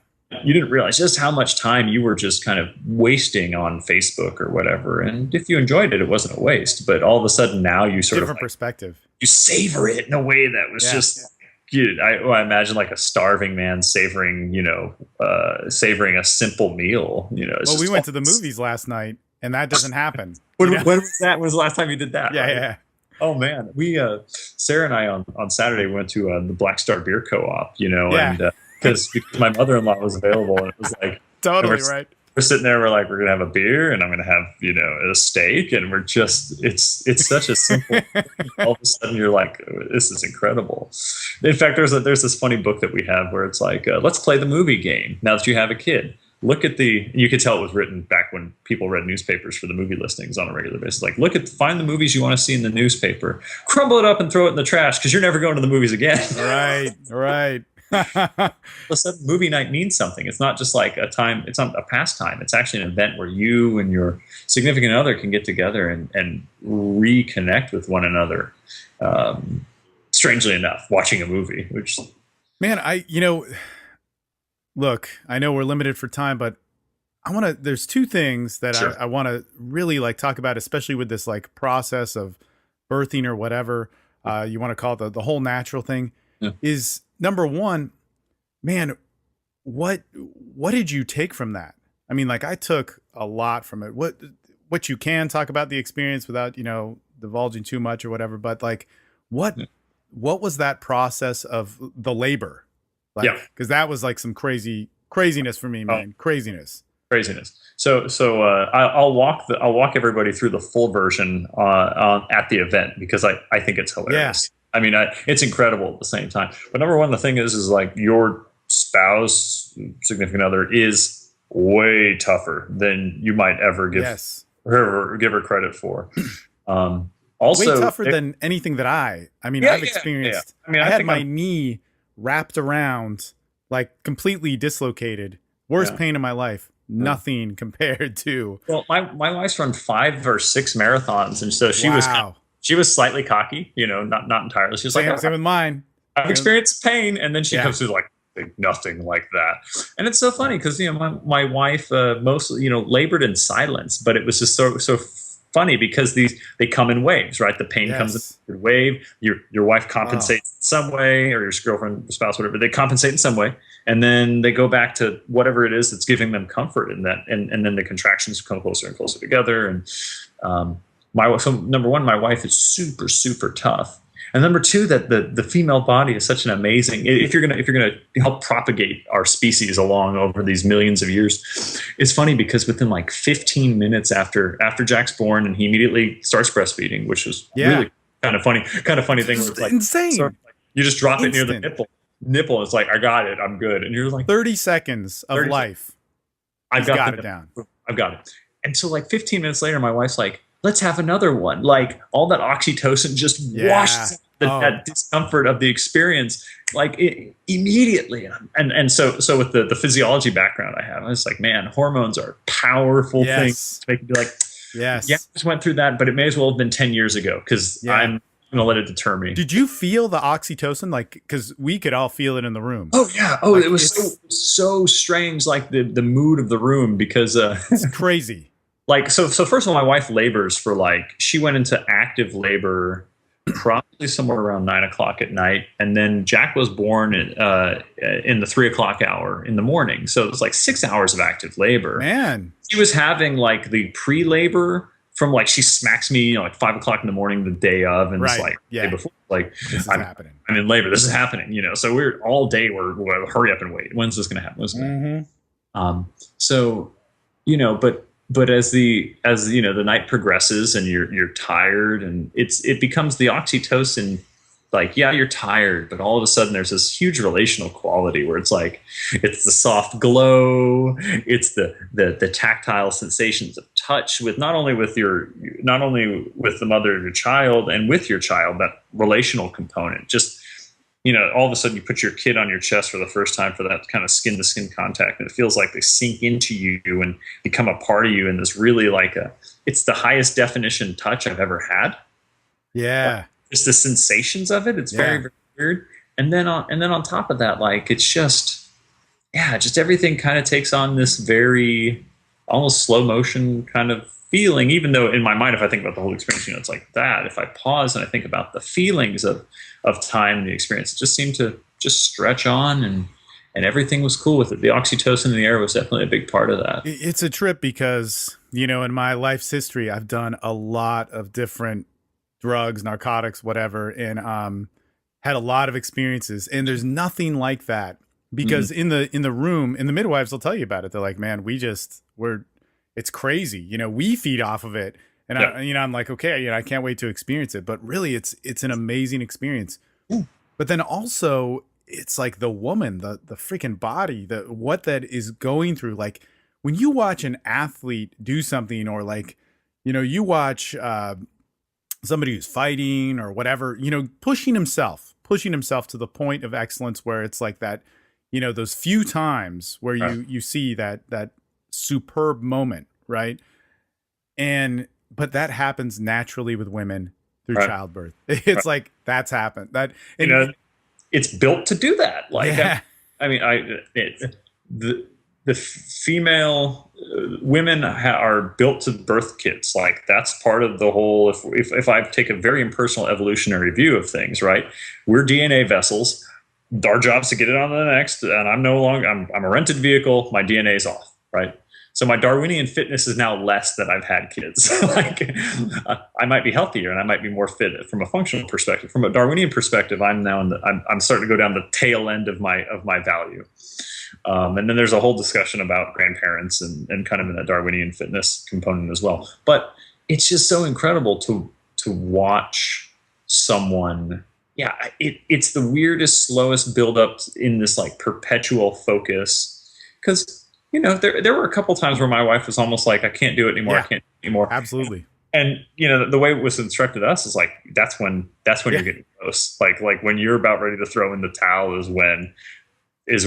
You didn't realize just how much time you were just kind of wasting on Facebook or whatever. And if you enjoyed it, it wasn't a waste. But all of a sudden now you sort different perspective. You savor it in a way that was just. I imagine a starving man savoring a simple meal. Well, we went to the movies last night, and that doesn't happen. When was that? When was the last time you did that? Yeah, right? yeah. Oh man, we Sarah and I on Saturday went to the Black Star Beer Co-op. And because my mother-in-law was available, and it was totally right. We're sitting there, we're we're gonna have a beer, and I'm gonna have a steak, and we're just it's such a simple thing. All of a sudden you're this is incredible. In fact, there's this funny book that we have where it's let's play the movie game now that you have a kid. Look at you could tell it was written back when people read newspapers for the movie listings on a regular basis. Find the movies you want to see in the newspaper, crumble it up and throw it in the trash, because you're never going to the movies again. Right. All of a sudden, movie night means something. It's not just a time. It's not a pastime. It's actually an event where you and your significant other can get together and reconnect with one another. Strangely enough, watching a movie, which, man, look, I know we're limited for time, but there's two things that sure. I want to really talk about, especially with this process of birthing or whatever you want to call it, the whole natural thing. Yeah. Is number one, man, what did you take from that? I mean, like I took a lot from it. What you can talk about the experience without, divulging too much or whatever, but like what what was that process of the labor? Like, Yeah. because that was like some craziness for me, Oh, man. Craziness. craziness. I'll walk everybody through the full version at the event because I think it's Yeah. hilarious. I mean, it's incredible at the same time. But number one, the thing is like your spouse, significant other, is way tougher than you might ever Yes. give her credit for. Way Also, tougher than anything that I mean, yeah, I've yeah, yeah. experienced. I mean, I I had think my knee wrapped around, like completely dislocated. Worst yeah. pain in my life. Nothing compared to. Well, my wife's run 5 or 6 marathons, and so Wow. she was slightly cocky, not entirely. She was like, Same with mine. I've experienced pain, and then she Yeah. comes through like nothing like that. And it's so funny because my wife mostly labored in silence, but it was just so funny because they come in waves, right? The pain comes in a wave. Your wife compensates in some way, or your girlfriend, spouse, whatever. They compensate in some way, and then they go back to whatever it is that's giving them comfort in that, and then the contractions come closer and closer together. And so number one, my wife is super tough. And number two, that the female body is such an amazing. If you're gonna help propagate our species along over these millions of years, it's funny because within like 15 minutes after Jack's born, and he immediately starts breastfeeding, which was really kind of funny thing. Where it's like insane. Sort of like you just drop it near the nipple. It's like I got it, I'm good, and you're like 30 seconds of life. I've got it down. I've got it. And so like 15 minutes later, my wife's like, let's have another one. Like all that oxytocin just washes that discomfort of the experience immediately. And so with the physiology background I have, I was like, man, hormones are powerful things to make you be like, yeah, I just went through that, but it may as well have been 10 years ago because I'm going to let it deter me. Did you feel the oxytocin? Like, because we could all feel it in the room. Oh yeah. Oh, like, it was so strange. Like the mood of the room because it's crazy. Like, so first of all, my wife labors for she went into active labor probably somewhere around 9 o'clock at night. And then Jack was born in the 3 o'clock hour in the morning. So it was like 6 hours of active labor. Man. She was having like the pre-labor from she smacks me, 5 o'clock in the morning the day of. And it's like the day before, this is happening. I'm in labor. This is happening, So we're all day. We're hurry up and wait. When's this going to happen? When's this gonna happen? So, but as the night progresses and you're tired and it becomes the oxytocin, you're tired, but all of a sudden there's this huge relational quality where it's it's the soft glow, it's the tactile sensations of touch with not only with the mother of your child and with your child, that relational component. Just all of a sudden you put your kid on your chest for the first time for that kind of skin-to-skin contact, and it feels like they sink into you and become a part of you in this really it's the highest definition touch I've ever had. Yeah. Just the sensations of it. It's very, very weird. And then on top of that, it's just everything kind of takes on this very almost slow motion kind of feeling, even though in my mind, if I think about the whole experience, it's like that. If I pause and I think about the feelings of time and the experience, it just seemed to just stretch on and everything was cool with it. The oxytocin in the air was definitely a big part of that. It's a trip because, in my life's history, I've done a lot of different drugs, narcotics, whatever, and had a lot of experiences. And there's nothing like that because in the room, and the midwives will tell you about it. They're like, man, it's crazy. We feed off of it. And I'm like, okay, I can't wait to experience it. But really it's an amazing experience. Ooh. But then also it's like the woman, the freaking body, what that is going through. Like when you watch an athlete do something, or you watch somebody who's fighting or whatever, pushing himself to the point of excellence where it's like that, those few times where you see that superb moment, right? But that happens naturally with women through childbirth. It's like that's happened. It's built to do that. The female women are built to birth kids. That's part of the whole. If I take a very impersonal evolutionary view of things, right? We're DNA vessels. our job's to get it on to the next, and I'm no longer, I'm a rented vehicle. My DNA's off, right? So my Darwinian fitness is now less that I've had kids. Like, I might be healthier and I might be more fit from a functional perspective. From a Darwinian perspective, I'm now I'm starting to go down the tail end of my value. And then there's a whole discussion about grandparents and kind of in that Darwinian fitness component as well. But it's just so incredible to watch someone. Yeah, it's the weirdest, slowest buildup in this like perpetual focus. Because, you know, there were a couple times where my wife was almost like, I can't do it anymore. Yeah, I can't do it anymore. absolutely. And, you know, the way it was instructed us is like, that's when you're getting close. Like when you're about ready to throw in the towel is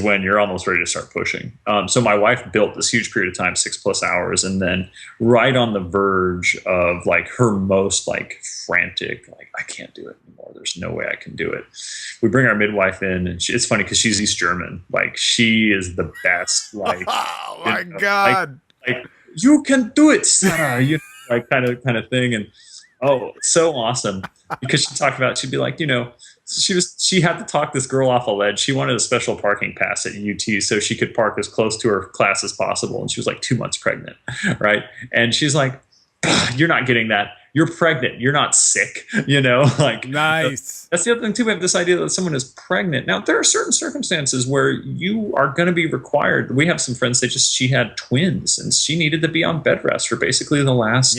when you're almost ready to start pushing. So my wife built this huge period of time, 6+ hours, and then right on the verge of like her most like frantic, like, I can't do it anymore. There's no way I can do it. We bring our midwife in, and it's funny because she's East German. Like, she is the best. Like, oh my God, like you can do it, Sarah. You know, like kind of thing. And oh, it's so awesome because she talked about, she'd be like, you know, she had to talk this girl off a ledge. She wanted a special parking pass at UT so she could park as close to her class as possible. And she was like 2 months pregnant, right? And she's like, you're not getting that. You're pregnant. You're not sick, you know? Like, nice. That's the other thing too. We have this idea that someone is pregnant. Now, there are certain circumstances where you are going to be required. We have some friends that she had twins and she needed to be on bed rest for basically the last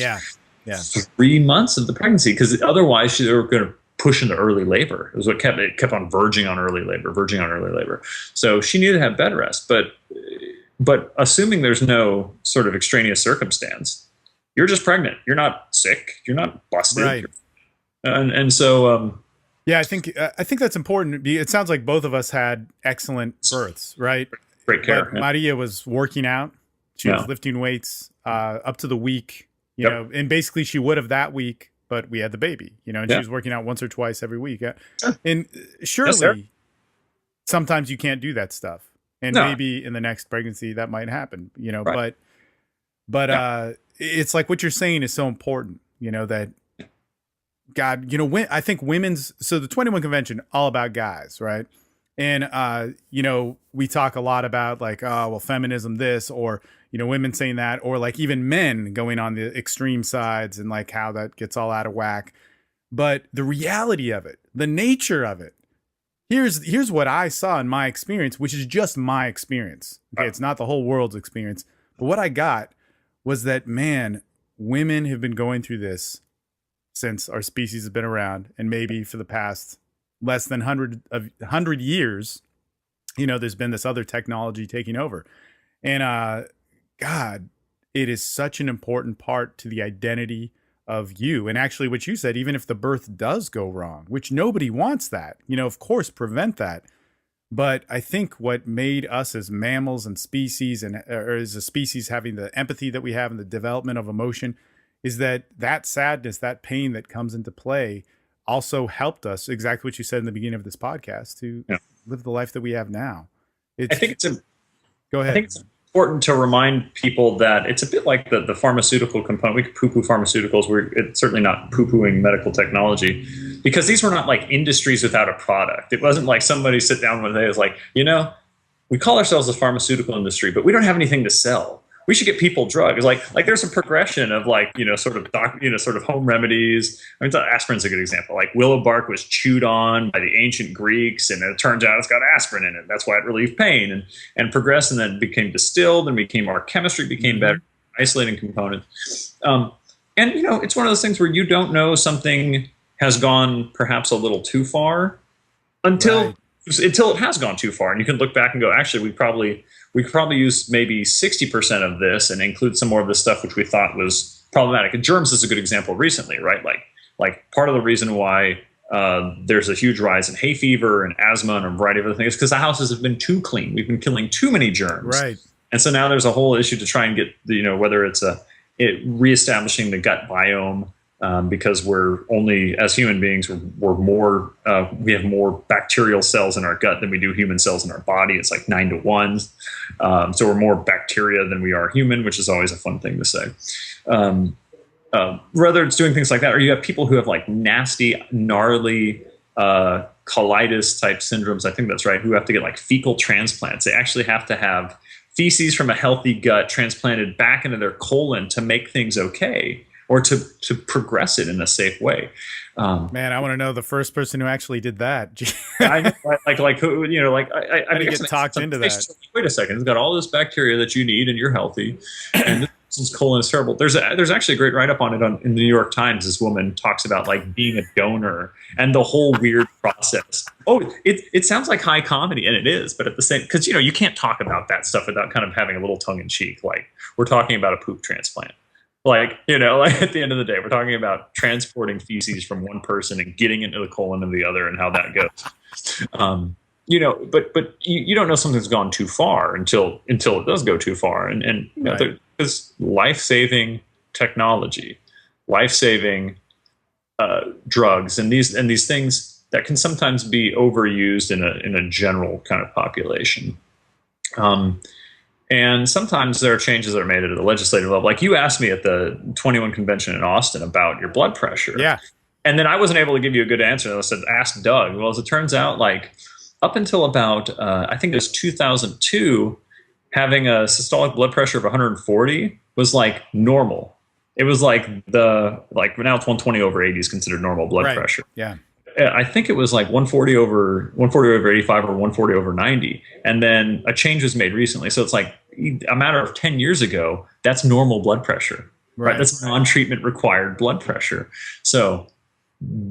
3 months of the pregnancy, because otherwise they were going to push into early labor. It was what kept on verging on early labor. So she needed to have bed rest. But assuming there's no sort of extraneous circumstance, you're just pregnant. You're not sick. You're not busted. Right. And so yeah, I think that's important. It sounds like both of us had excellent births, right? Great care. But Maria was working out. She was lifting weights up to the week, you know, and basically she would have that week, but we had the baby, you know, and she was working out once or twice every week. And surely sometimes you can't do that stuff. And maybe in the next pregnancy that might happen, you know, but it's like what you're saying is so important, you know, that God, you know, I think so the 21 convention, all about guys, right? And, you know, we talk a lot about like, oh, well, feminism, this, or, you know, women saying that, or like even men going on the extreme sides and like how that gets all out of whack. But the reality of it, the nature of it, here's what I saw in my experience, which is just my experience. Okay. It's not the whole world's experience, but what I got was that, man, women have been going through this since our species has been around, and maybe for the past less than 100 years, you know, there's been this other technology taking over. And God, it is such an important part to the identity of you. And actually what you said, even if the birth does go wrong, which nobody wants that, you know, of course, prevent that. But I think what made us as mammals and species, or as a species having the empathy that we have and the development of emotion, is that sadness, that pain that comes into play also helped us, exactly what you said in the beginning of this podcast, to live the life that we have now. I think go ahead. I think it's important to remind people that it's a bit like the pharmaceutical component. We could poo-poo pharmaceuticals. It's certainly not poo-pooing medical technology, because these were not like industries without a product. It wasn't like somebody sit down one day and was like, you know, we call ourselves a pharmaceutical industry, but we don't have anything to sell. We should get people drugs. Like there's a progression of like, you know, sort of home remedies. I mean, aspirin's a good example. Like willow bark was chewed on by the ancient Greeks, and it turns out it's got aspirin in it. That's why it relieved pain, and progressed, and then became distilled, and our chemistry became better, isolating components. And, you know, it's one of those things where you don't know something has gone perhaps a little too far until it has gone too far. And you can look back and go, actually, we could probably use maybe 60% of this and include some more of the stuff which we thought was problematic. And germs is a good example recently, right? Like part of the reason why there's a huge rise in hay fever and asthma and a variety of other things is because the houses have been too clean. We've been killing too many germs. Right. And so now there's a whole issue to try and get, you know, whether it's reestablishing the gut biome, because we're only, as human beings, we have more bacterial cells in our gut than we do human cells in our body. It's like 9 to 1. So we're more bacteria than we are human, which is always a fun thing to say. Whether it's doing things like that, or you have people who have like nasty, gnarly colitis type syndromes, I think that's right, who have to get like fecal transplants. They actually have to have feces from a healthy gut transplanted back into their colon to make things okay, or to progress it in a safe way. Man, I want to know the first person who actually did that. I mean, get talked into that. Wait a second, it's got all this bacteria that you need, and you're healthy, and this person's colon is terrible. There's actually a great write up on it in the New York Times. This woman talks about like being a donor and the whole weird process. Oh, it sounds like high comedy, and it is, but at the same, because you can't talk about that stuff without kind of having a little tongue in cheek. Like, we're talking about a poop transplant. Like at the end of the day, we're talking about transporting feces from one person and getting into the colon of the other, and how that goes. But you don't know something's gone too far until it does go too far. And right. There's life-saving technology, life-saving drugs, and these things that can sometimes be overused in a general kind of population. And sometimes there are changes that are made at the legislative level. Like you asked me at the 21 convention in Austin about your blood pressure. Yeah. And then I wasn't able to give you a good answer. I said, ask Doug. Well, as it turns out, like up until about, I think it was 2002, having a systolic blood pressure of 140 was like normal. It was like now it's 120 over 80 is considered normal blood pressure. Yeah. I think it was like 140 over 85 or 140 over 90. And then a change was made recently. So it's like a matter of 10 years ago, that's normal blood pressure, right? That's non-treatment required blood pressure. So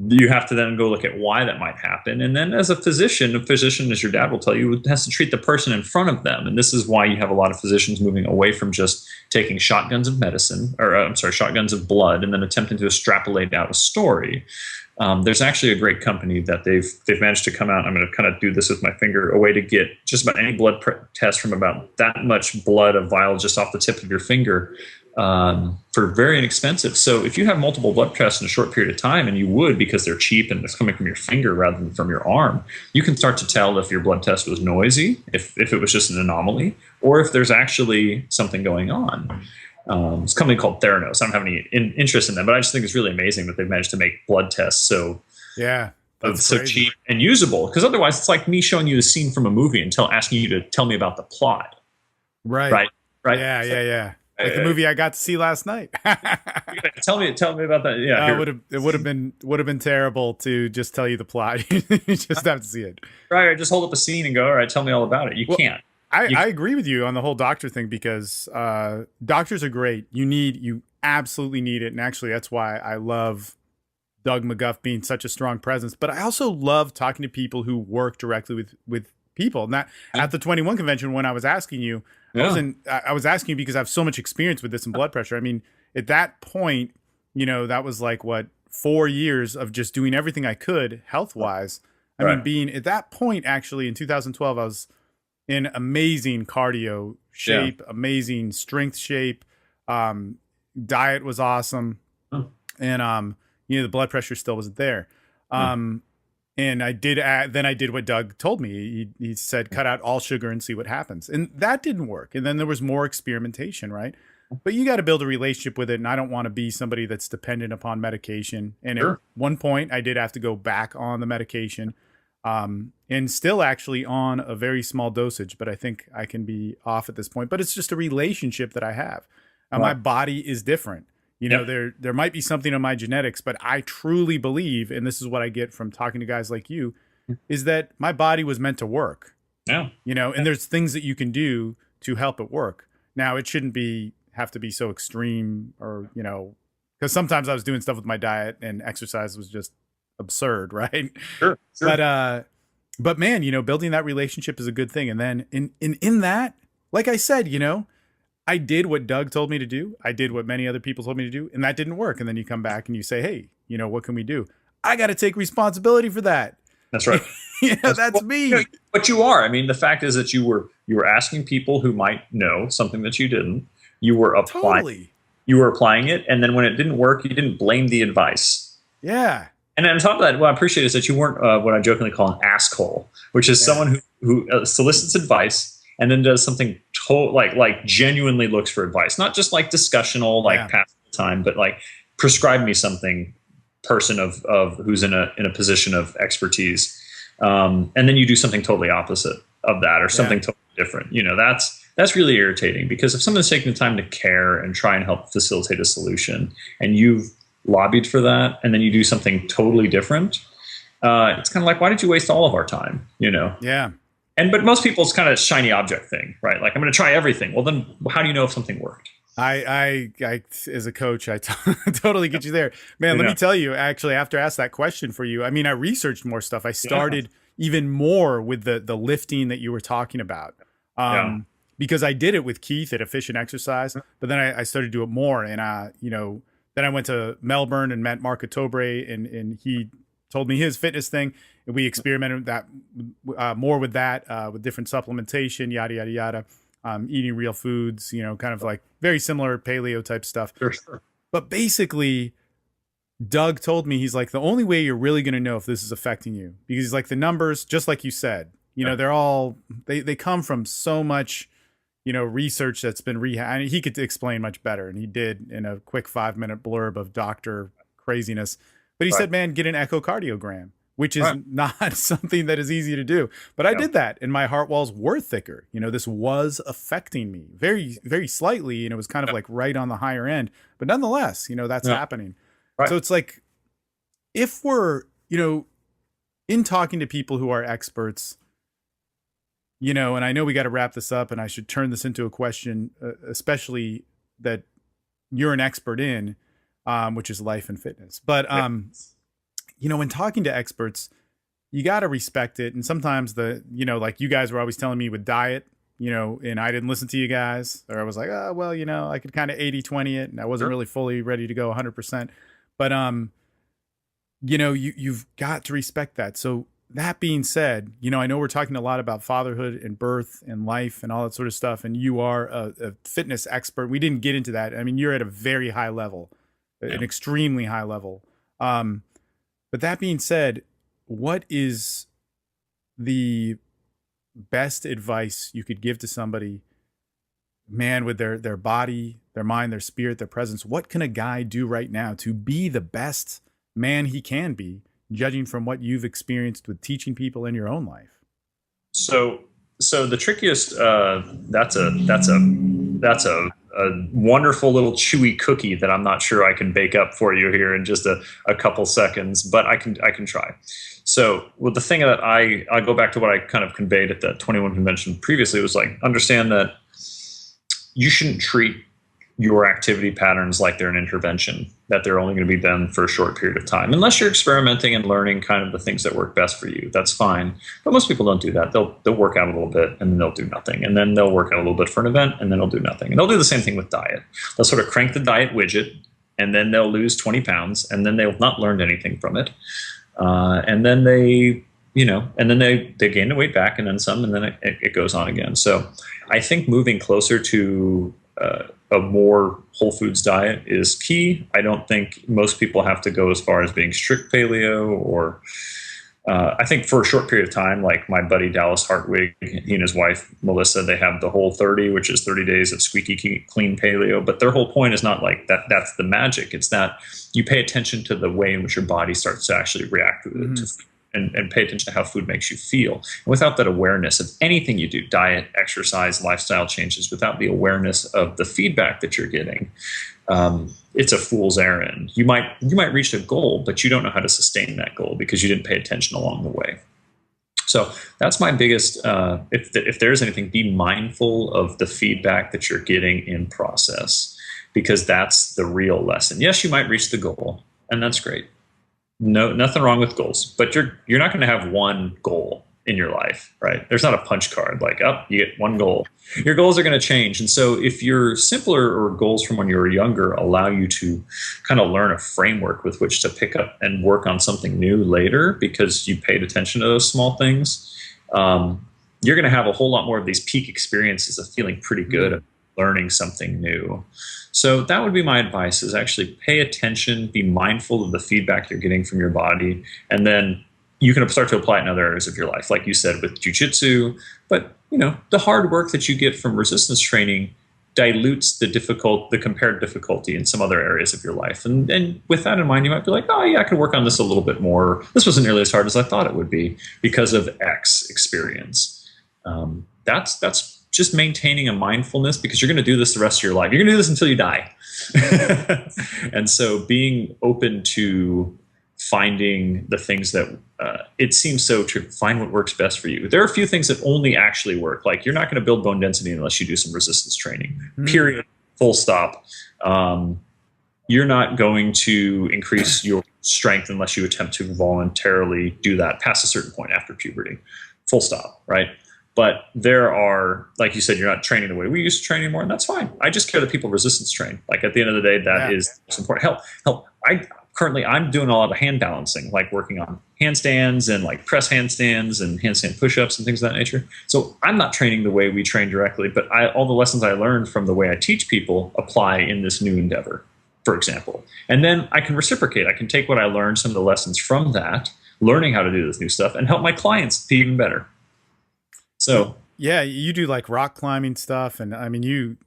you have to then go look at why that might happen. And then as a physician, as your dad will tell you, has to treat the person in front of them. And this is why you have a lot of physicians moving away from just taking shotguns of shotguns of blood and then attempting to extrapolate out a story. There's actually a great company that they've managed to come out. I'm going to kind of do this with my finger, a way to get just about any blood test from about that much blood, a vial just off the tip of your finger, for very inexpensive. So if you have multiple blood tests in a short period of time, and you would because they're cheap and it's coming from your finger rather than from your arm, you can start to tell if your blood test was noisy, if it was just an anomaly, or if there's actually something going on. It's a company called Theranos. I don't have any interest in them, but I just think it's really amazing that they've managed to make blood tests so cheap and usable. Because otherwise, it's like me showing you a scene from a movie and asking you to tell me about the plot. Right. Yeah. Like the movie I got to see last night. Tell me about that. Yeah, it would have been terrible to just tell you the plot. You just have to see it. Right. Just hold up a scene and go, all right, tell me all about it. You can't. I agree with you on the whole doctor thing, because doctors are great. You absolutely need it. And actually, that's why I love Doug McGuff being such a strong presence. But I also love talking to people who work directly with people. And that at the 21 convention, when I was asking you, I was asking you because I have so much experience with this and blood pressure. I mean, at that point, that was like 4 years of just doing everything I could health wise. I mean, being at that point, actually in 2012, I was in amazing cardio shape, amazing strength shape. Diet was awesome. And, the blood pressure still wasn't there. And I did what Doug told me. He said, cut out all sugar and see what happens. And that didn't work. And then there was more experimentation, right? But you got to build a relationship with it. And I don't want to be somebody that's dependent upon medication. And at one point I did have to go back on the medication. And still actually on a very small dosage, but I think I can be off at this point. But it's just a relationship that I have. My body is different. There might be something on my genetics, but I truly believe, and this is what I get from talking to guys like you, is that my body was meant to work. Yeah. And there's things that you can do to help it work. Now, it shouldn't have to be so extreme, or, because sometimes I was doing stuff with my diet and exercise was just absurd, right? Sure. But man, building that relationship is a good thing. And then in that, like I said, I did what Doug told me to do. I did what many other people told me to do, and that didn't work. And then you come back and you say, hey, what can we do? I got to take responsibility for that. That's right. That's me. But you are. I mean, the fact is that you were asking people who might know something that you didn't. You were applying. Totally. You were applying it, and then when it didn't work, you didn't blame the advice. Yeah. And on top of that, what I appreciate is that you weren't what I jokingly call an asshole, which is someone who solicits advice and then does something like genuinely looks for advice, not just like discussional, pass the time, but like prescribe me something, person of who's in a position of expertise. and then you do something totally opposite of that, or something totally different. That's really irritating, because if someone's taking the time to care and try and help facilitate a solution, and you've lobbied for that, and then you do something totally different, it's kind of like, why did you waste all of our time? Yeah. But most people, it's kind of a shiny object thing, right? Like, I'm going to try everything. Well, then how do you know if something worked? I as a coach, I totally get you there, man. Let me tell you, actually, after I asked that question for you, I mean, I researched more stuff. I started even more with the lifting that you were talking about, because I did it with Keith at Efficient Exercise, but then I started to do it more, and then I went to Melbourne and met Mark Otobre, and he told me his fitness thing, and we experimented that more with that, with different supplementation, yada yada yada. Eating real foods, kind of like very similar paleo type stuff. Sure. But basically, Doug told me, he's like, the only way you're really going to know if this is affecting you, because he's like, the numbers, just like you said, they're all, they come from so much, research that's been and he could explain much better. And he did in a quick 5-minute blurb of doctor craziness. But he said, man, get an echocardiogram, which is not something that is easy to do. But I did that, and my heart walls were thicker. This was affecting me very, very slightly, and it was kind of like right on the higher end. But nonetheless, that's happening. Right. So it's like, if we're, in talking to people who are experts, and I know we got to wrap this up, and I should turn this into a question, especially that you're an expert in, which is life and fitness. But, when talking to experts, you got to respect it. And sometimes like you guys were always telling me with diet, and I didn't listen to you guys, or I was like, oh, well, I could kind of 80-20 it, and I wasn't really fully ready to go 100%. But, you've got to respect that. So that being said, I know we're talking a lot about fatherhood and birth and life and all that sort of stuff. And you are a fitness expert. We didn't get into that. I mean, you're at a very high level, an extremely high level. But that being said, what is the best advice you could give to somebody, man, with their body, their mind, their spirit, their presence? What can a guy do right now to be the best man he can be, judging from what you've experienced with teaching people in your own life? So the trickiest, that's a wonderful little chewy cookie that I'm not sure I can bake up for you here in just a couple seconds, but I can try. So, the thing that I go back to what I kind of conveyed at the 21 convention previously, was like, understand that you shouldn't treat your activity patterns like they're an intervention, that they're only going to be done for a short period of time, unless you're experimenting and learning kind of the things that work best for you. That's fine, but most people don't do that. They'll work out a little bit and then they'll do nothing, and then they'll work out a little bit for an event and then they'll do nothing. And they'll do the same thing with diet. They'll sort of crank the diet widget, and then they'll lose 20 pounds, and then they'll not learned anything from it, and then they gain the weight back, and then some, and then it goes on again. So I think moving closer to a more whole foods diet is key. I don't think most people have to go as far as being strict paleo, or I think for a short period of time, like my buddy Dallas Hartwig, he and his wife Melissa, they have the Whole30, which is 30 days of squeaky clean paleo. But their whole point is not like that. That's the magic. It's that you pay attention to the way in which your body starts to actually react to and pay attention to how food makes you feel. And without that awareness of anything you do, diet, exercise, lifestyle changes, without the awareness of the feedback that you're getting, it's a fool's errand. You might reach a goal, but you don't know how to sustain that goal because you didn't pay attention along the way. So that's my biggest, if there's anything, be mindful of the feedback that you're getting in process, because that's the real lesson. Yes, you might reach the goal, and that's great. No, nothing wrong with goals, but you're not going to have one goal in your life, right? There's not a punch card like, you get one goal. Your goals are going to change. And so if your simpler or goals from when you were younger allow you to kind of learn a framework with which to pick up and work on something new later because you paid attention to those small things, you're going to have a whole lot more of these peak experiences of feeling pretty good at learning something new. So that would be my advice, is actually pay attention, be mindful of the feedback you're getting from your body, and then you can start to apply it in other areas of your life, like you said with jiu-jitsu. But the hard work that you get from resistance training, dilutes the compared difficulty in some other areas of your life. And with that in mind, you might be like, oh yeah, I can work on this a little bit more. This wasn't nearly as hard as I thought it would be because of X experience. That's just maintaining a mindfulness, because you're going to do this the rest of your life. You're going to do this until you die. And so being open to finding the things that it seems so true. Find what works best for you. There are a few things that only actually work. Like, you're not going to build bone density unless you do some resistance training. Period. Full stop. You're not going to increase your strength unless you attempt to voluntarily do that past a certain point after puberty. Full stop. Right. But there are, like you said, you're not training the way we used to train anymore, and that's fine. I just care that people resistance train. Like, at the end of the day, that is important. Hell, I'm doing a lot of hand balancing, like working on handstands and like press handstands and handstand push-ups and things of that nature. So I'm not training the way we train directly, but all the lessons I learned from the way I teach people apply in this new endeavor, for example. And then I can reciprocate. I can take what I learned, some of the lessons from that, learning how to do this new stuff, and help my clients be even better. So yeah, you do like rock climbing stuff, and I mean,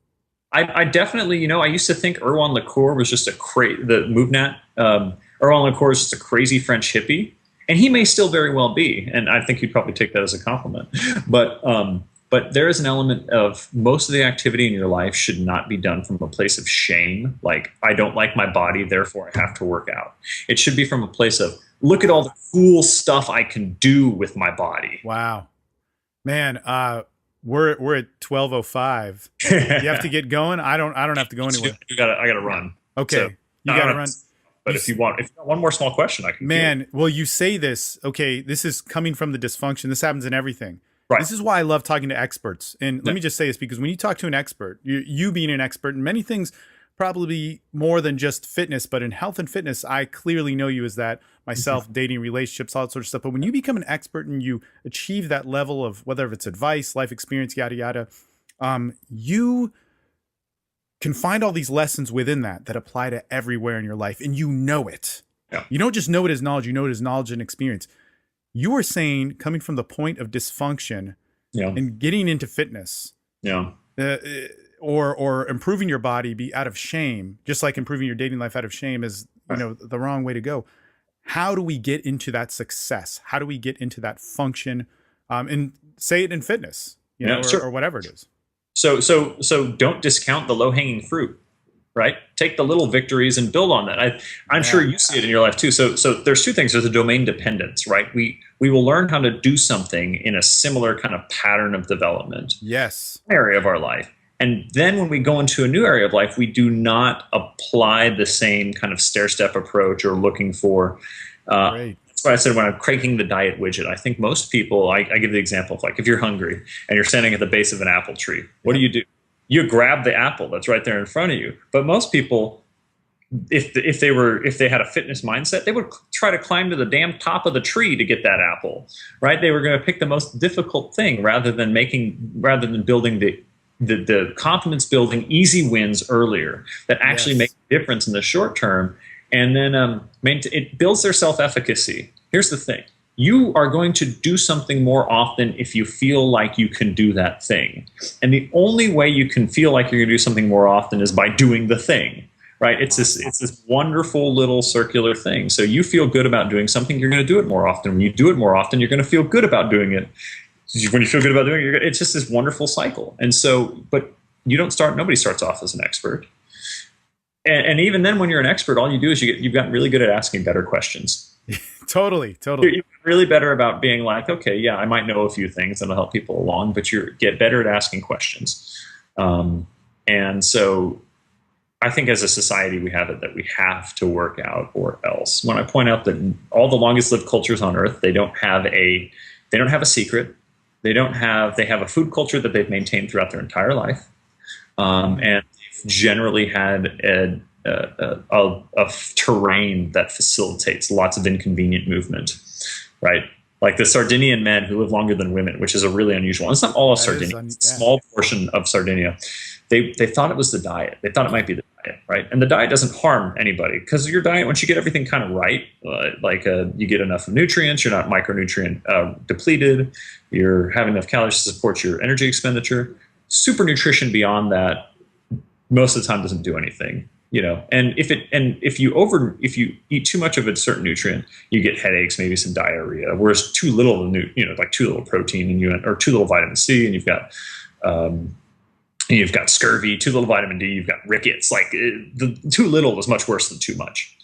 I definitely, I used to think Erwan Lecour was just the MovNat. Erwan Lecour is just a crazy French hippie, and he may still very well be, and I think you'd probably take that as a compliment. But there is an element of most of the activity in your life should not be done from a place of shame, like, I don't like my body, therefore I have to work out. It should be from a place of, look at all the cool stuff I can do with my body. Wow. Man, we're at 12:05. You have to get going. I don't have to go anywhere. I gotta run. Okay, so, you gotta run. But if you want one more small question, I can. Man, well, you say this. Okay, this is coming from the dysfunction. This happens in everything. Right. This is why I love talking to experts. And let me just say this, because when you talk to an expert, you being an expert in many things, probably more than just fitness, but in health and fitness, I clearly know you as that myself, dating, relationships, all that sort of stuff. But when you become an expert and you achieve that level of, whether it's advice, life experience, yada, yada, you can find all these lessons within that apply to everywhere in your life. And you know it. Yeah. You don't just know it as knowledge, you know it as knowledge and experience. You were saying, coming from the point of dysfunction and getting into fitness. Yeah. Or improving your body be out of shame, just like improving your dating life out of shame is, the wrong way to go. How do we get into that success? How do we get into that function? And say it in fitness, or whatever it is. So don't discount the low-hanging fruit, right? Take the little victories and build on that. I'm sure you see it in your life too. So there's two things. There's a domain dependence, right? We will learn how to do something in a similar kind of pattern of development. Yes. Area of our life. And then when we go into a new area of life, we do not apply the same kind of stair-step approach or looking for. That's why I said when I'm cranking the diet widget, I think most people, I give the example of, like, if you're hungry and you're standing at the base of an apple tree, what do? You grab the apple that's right there in front of you. But most people, if they had a fitness mindset, they would try to climb to the damn top of the tree to get that apple, right? They were going to pick the most difficult thing rather than building the confidence building easy wins earlier that actually make a difference in the short term. And then it builds their self-efficacy. Here's the thing. You are going to do something more often if you feel like you can do that thing. And the only way you can feel like you're going to do something more often is by doing the thing, right? It's this wonderful little circular thing. So you feel good about doing something, you're going to do it more often. When you do it more often, you're going to feel good about doing it. When you feel good about doing it, it's just this wonderful cycle. And so, but nobody starts off as an expert. And even then, when you're an expert, all you do is you've gotten really good at asking better questions. Totally. You're really better about being like, okay, yeah, I might know a few things that'll help people along, but you get better at asking questions. And so I think as a society, we have it that we have to work out or else. When I point out that all the longest lived cultures on earth, they don't have a secret. They have a food culture that they've maintained throughout their entire life. And they've generally had a terrain that facilitates lots of inconvenient movement, right? Like the Sardinian men who live longer than women, which is a really unusual. It's not all of Sardinia. It's a small portion of Sardinia. They thought it was the diet. They thought it might be the diet, right? And the diet doesn't harm anybody because your diet, once you get everything kind of right, you get enough nutrients, you're not micronutrient depleted, you're having enough calories to support your energy expenditure. Super nutrition beyond that most of the time doesn't do anything. And if you eat too much of a certain nutrient, you get headaches, maybe some diarrhea. Whereas too little like too little protein, or too little vitamin C, and you've got scurvy. Too little vitamin D, you've got rickets. Like the too little is much worse than too much.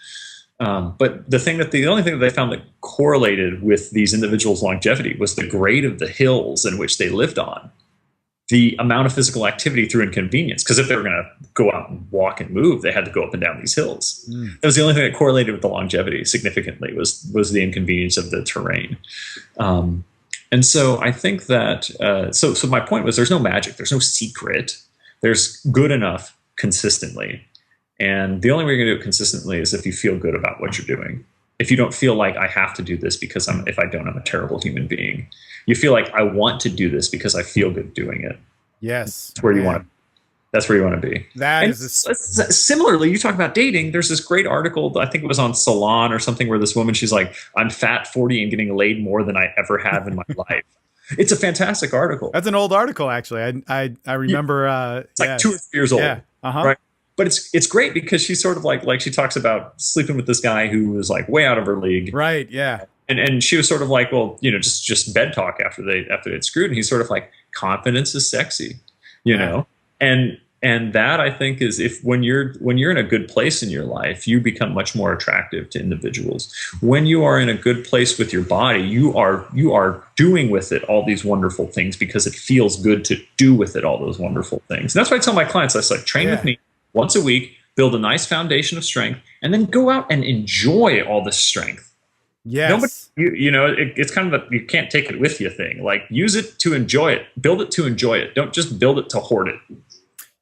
But the only thing that they found that correlated with these individuals' longevity was the grade of the hills in which they lived on, the amount of physical activity through inconvenience. Because if they were going to go out and walk and move, they had to go up and down these hills. That was the only thing that correlated with the longevity significantly was the inconvenience of the terrain. And so I think that so my point was, there's no magic, there's no secret, there's good enough consistently. And the only way you're going to do it consistently is if you feel good about what you're doing. If you don't feel like I have to do this because if I don't, I'm a terrible human being. You feel like I want to do this because I feel good doing it. Yes. That's where you want to. That's where you want to be. Similarly, you talk about dating. There's this great article, I think it was on Salon or something, where this woman, she's like, I'm fat, 40, and getting laid more than I ever have in my life. It's a fantastic article. That's an old article, actually. I remember. It's like 2 or 3 years old. Yeah. Right. But it's great because she's sort of like she talks about sleeping with this guy who was like way out of her league. Right. Yeah. And she was sort of like, well, just bed talk after they'd screwed. And he's sort of like, confidence is sexy, know? And that, I think, is when you're in a good place in your life, you become much more attractive to individuals. When you are in a good place with your body, you are doing with it all these wonderful things because it feels good to do with it all those wonderful things. And that's why I tell my clients, I say, train with me once a week, build a nice foundation of strength, and then go out and enjoy all this strength. Yes. It's kind of you can't take it with you thing. Like, use it to enjoy it, build it to enjoy it. Don't just build it to hoard it.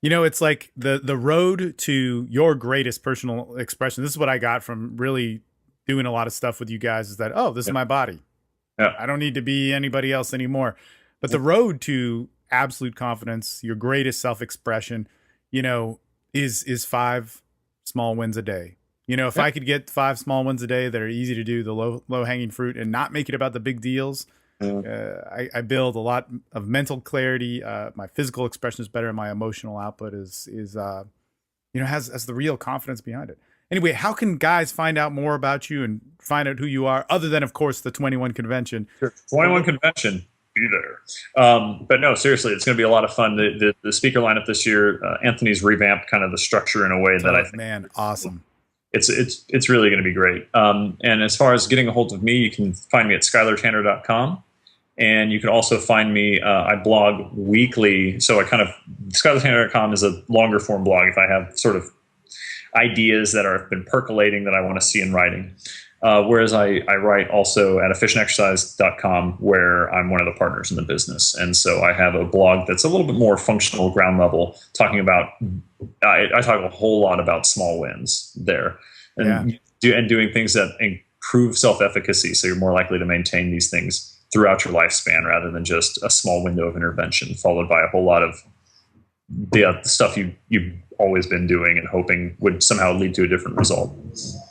It's like the road to your greatest personal expression. This is what I got from really doing a lot of stuff with you guys, is that, this is my body. Yeah. I don't need to be anybody else anymore. But the road to absolute confidence, your greatest self-expression, is 5 small wins a day. If I could get 5 small wins a day that are easy to do, the low hanging fruit, and not make it about the big deals, I build a lot of mental clarity. My physical expression is better, and my emotional output is has the real confidence behind it. Anyway, how can guys find out more about you and find out who you are, other than, of course, the 21 convention? Sure. 21 convention. Be there. But no, seriously, it's going to be a lot of fun. The speaker lineup this year, Anthony's revamped kind of the structure in a way that I think, awesome. It's really going to be great. And as far as getting a hold of me, you can find me at skylertanner.com. And you can also find me, I blog weekly. So skylertanner.com is a longer form blog if I have sort of ideas that have been percolating that I want to see in writing. Whereas I write also at efficientexercise.com, where I'm one of the partners in the business. And so I have a blog that's a little bit more functional, ground level, talking about, I talk a whole lot about small wins there, and doing things that improve self-efficacy. So you're more likely to maintain these things throughout your lifespan, rather than just a small window of intervention followed by a whole lot of the stuff you've always been doing and hoping would somehow lead to a different result.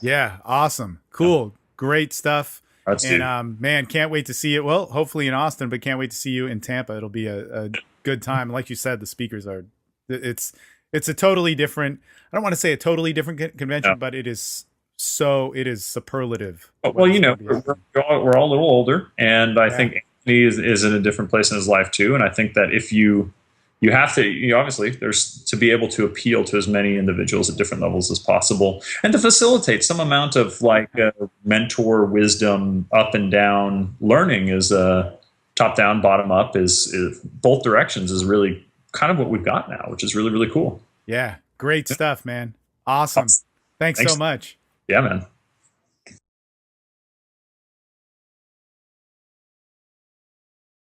Yeah. Awesome. Cool. Great stuff. And man, can't wait to see it. Well, hopefully in Austin, but can't wait to see you in Tampa. It'll be a good time. Like you said, the speakers it's a totally different, I don't want to say a totally different convention, but it is superlative. Well, we're all a little older, and I think Anthony is in a different place in his life too. And I think that if you have to, obviously, there's to be able to appeal to as many individuals at different levels as possible, and to facilitate some amount of mentor wisdom, up and down learning, is top down, bottom up, is both directions, is really kind of what we've got now, which is really, really cool. Yeah. Great stuff, man. Awesome. Thanks so much. Yeah, man.